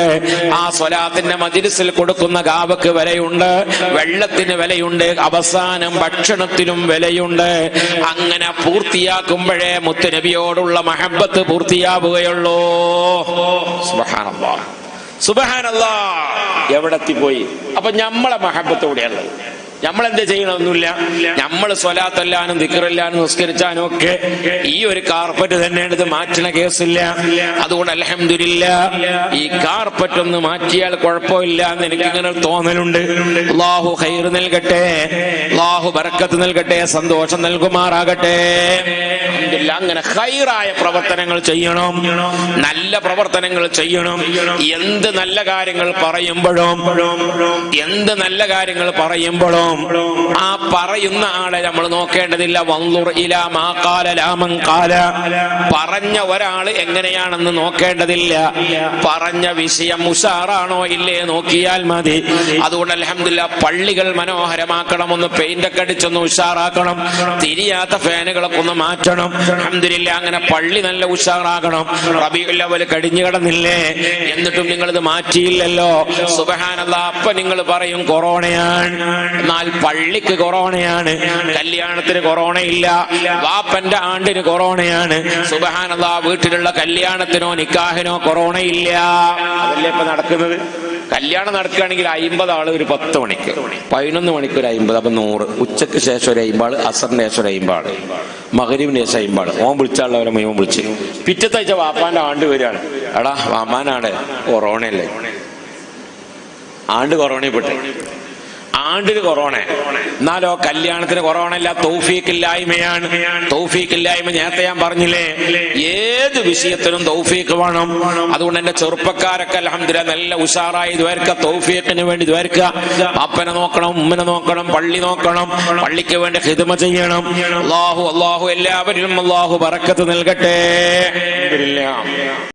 ആ സ്വലാത്തിന്റെ മജ്‌ലിസിൽ കൊടുക്കുന്ന ഗാവക്ക് വിലയുണ്ട്, വെള്ളത്തിന് വിലയുണ്ട്, അവസാനം ഭക്ഷണത്തിനും വിലയുണ്ട്. അങ്ങനെ പൂർത്തിയാക്കുമ്പോഴേ മുത്തുനബിയോടുള്ള മഹബ്ബത്ത് പൂർത്തിയാവുകയുള്ളൂ. സുബ്ഹാനല്ലാഹ്. സുബ്ഹാനല്ലാഹ്, എവിടെ എത്തിപ്പോയി? അപ്പൊ നമ്മളെ മഹബത്തോടെയുള്ളത്. നമ്മളെന്ത് ചെയ്യണമെന്നില്ല, നമ്മൾ സ്വലാത്തല്ലാനും ദിക്റല്ലാനും നിസ്കരിച്ചാനും ഒക്കെ ഈ ഒരു കാർപ്പറ്റ് തന്നെയാണ്, ഇത് മാറ്റണ കേസില്ല. അതുകൊണ്ട് അൽഹംദുലില്ലാഹ് ഈ കാർപ്പറ്റ് ഒന്ന് മാറ്റിയാൽ കുഴപ്പമില്ല എന്ന് എനിക്കിങ്ങനെ തോന്നലുണ്ട്. അല്ലാഹു ഖൈർ നൽകട്ടെ, അല്ലാഹു ബർക്കത്ത് നൽകട്ടെ, സന്തോഷം നൽകുമാറാകട്ടെ. അൽഹംദുലില്ലാഹ് അങ്ങനെ ഖൈറായ പ്രവർത്തനങ്ങൾ ചെയ്യണം, നല്ല പ്രവർത്തനങ്ങൾ ചെയ്യണം. എന്ത് നല്ല കാര്യങ്ങൾ പറയുമ്പോഴും ആ പറയുന്ന ആളെ നമ്മൾ നോക്കേണ്ടതില്ല. വൻളുർ ഇലാ മാ ഖാല ലാ മൻ ഖാല, പറഞ്ഞ ഒരാൾ എങ്ങനെയാണെന്ന് നോക്കേണ്ടതില്ല, പറഞ്ഞ വിഷയം ഉഷാറാണോ ഇല്ലേ നോക്കിയാൽ മതി. അതുകൊണ്ട് അൽഹംദുലില്ലാഹ് പള്ളികൾ മനോഹരമാക്കണം, ഒന്ന് പെയിന്റ് ഒക്കെ അടിച്ചൊന്ന് ഉഷാറാക്കണം, തിരിയാത്ത ഫാനുകളൊക്കെ ഒന്ന് മാറ്റണം. അൽഹംദുലില്ലാഹ് അങ്ങനെ പള്ളി നല്ല ഉഷാറാകണം. റബീഉൽ അവ്വൽ കഴിഞ്ഞു കിടന്നില്ലേ, എന്നിട്ടും നിങ്ങൾ ഇത് മാറ്റിയില്ലല്ലോ. സുബ്ഹാനല്ലാഹ്, അപ്പൊ നിങ്ങൾ പറയും കൊറോണയാണ്. എന്നാൽ പള്ളിക്ക് കൊറോണയാണ്, കല്യാണത്തിന് കൊറോണയില്ല, വാപ്പന്റെ ആണ്ടിന് കൊറോണയാണ്. സുബ്ഹാനല്ലാഹ്, വീട്ടിലുള്ള കല്യാണത്തിനോ നിക്കാഹിനോ കൊറോണയില്ല. അതല്ലേ ഇപ്പൊ നടക്കുന്നത്. കല്യാണം നടക്കുകയാണെങ്കിൽ 50 ആള് ഒരു 10 മണിക്ക്, 11 മണിക്ക് ഒരു 50, അപ്പൊ 100. ഉച്ചക്ക് ശേഷം ഒരു 50 ആള്, അസറിന് ശേഷം ഒരു 50 ആള്, മഗ്‌രിബിന് ശേഷം 50 ആള്. ഓൻ വിളിച്ചാളവരെ മുഴുവൻ വിളിച്ച്. പിറ്റത്തെ ആഴ്ച വാപ്പാന്റെ ആണ്ട് വരികയാണ്. എടാ വാപ്പാനാണ് കൊറോണയല്ലേ, ആണ്ട് കൊറോണയിൽപ്പെട്ടെ, ആണ്ടിന് കൊറോണ. എന്നാലോ കല്യാണത്തിന് കൊറോണ ഇല്ല. തൗഫീഖില്ലായ്മയാണ്. തൗഫീഖില്ലായ്മ നേരത്തെ ഞാൻ പറഞ്ഞില്ലേ, ഏത് വിഷയത്തിനും തൗഫീഖ് വേണം. അതുകൊണ്ട് എന്റെ ചെറുപ്പക്കാരൊക്കെ അൽഹംദുലില്ലാഹ് നല്ല ഉഷാറായി ദ്വാരക്ക, തൗഫീഖിന് വേണ്ടി ദ്വാരക്ക. അപ്പനെ നോക്കണം, ഉമ്മനെ നോക്കണം, പള്ളി നോക്കണം, പള്ളിക്ക് വേണ്ടി ഖിദ്മ ചെയ്യണം. അല്ലാഹു എല്ലാവരിലും അല്ലാഹു ബറക്കത്ത് നൽകട്ടെ. അൽഹംദുലില്ലാഹ്.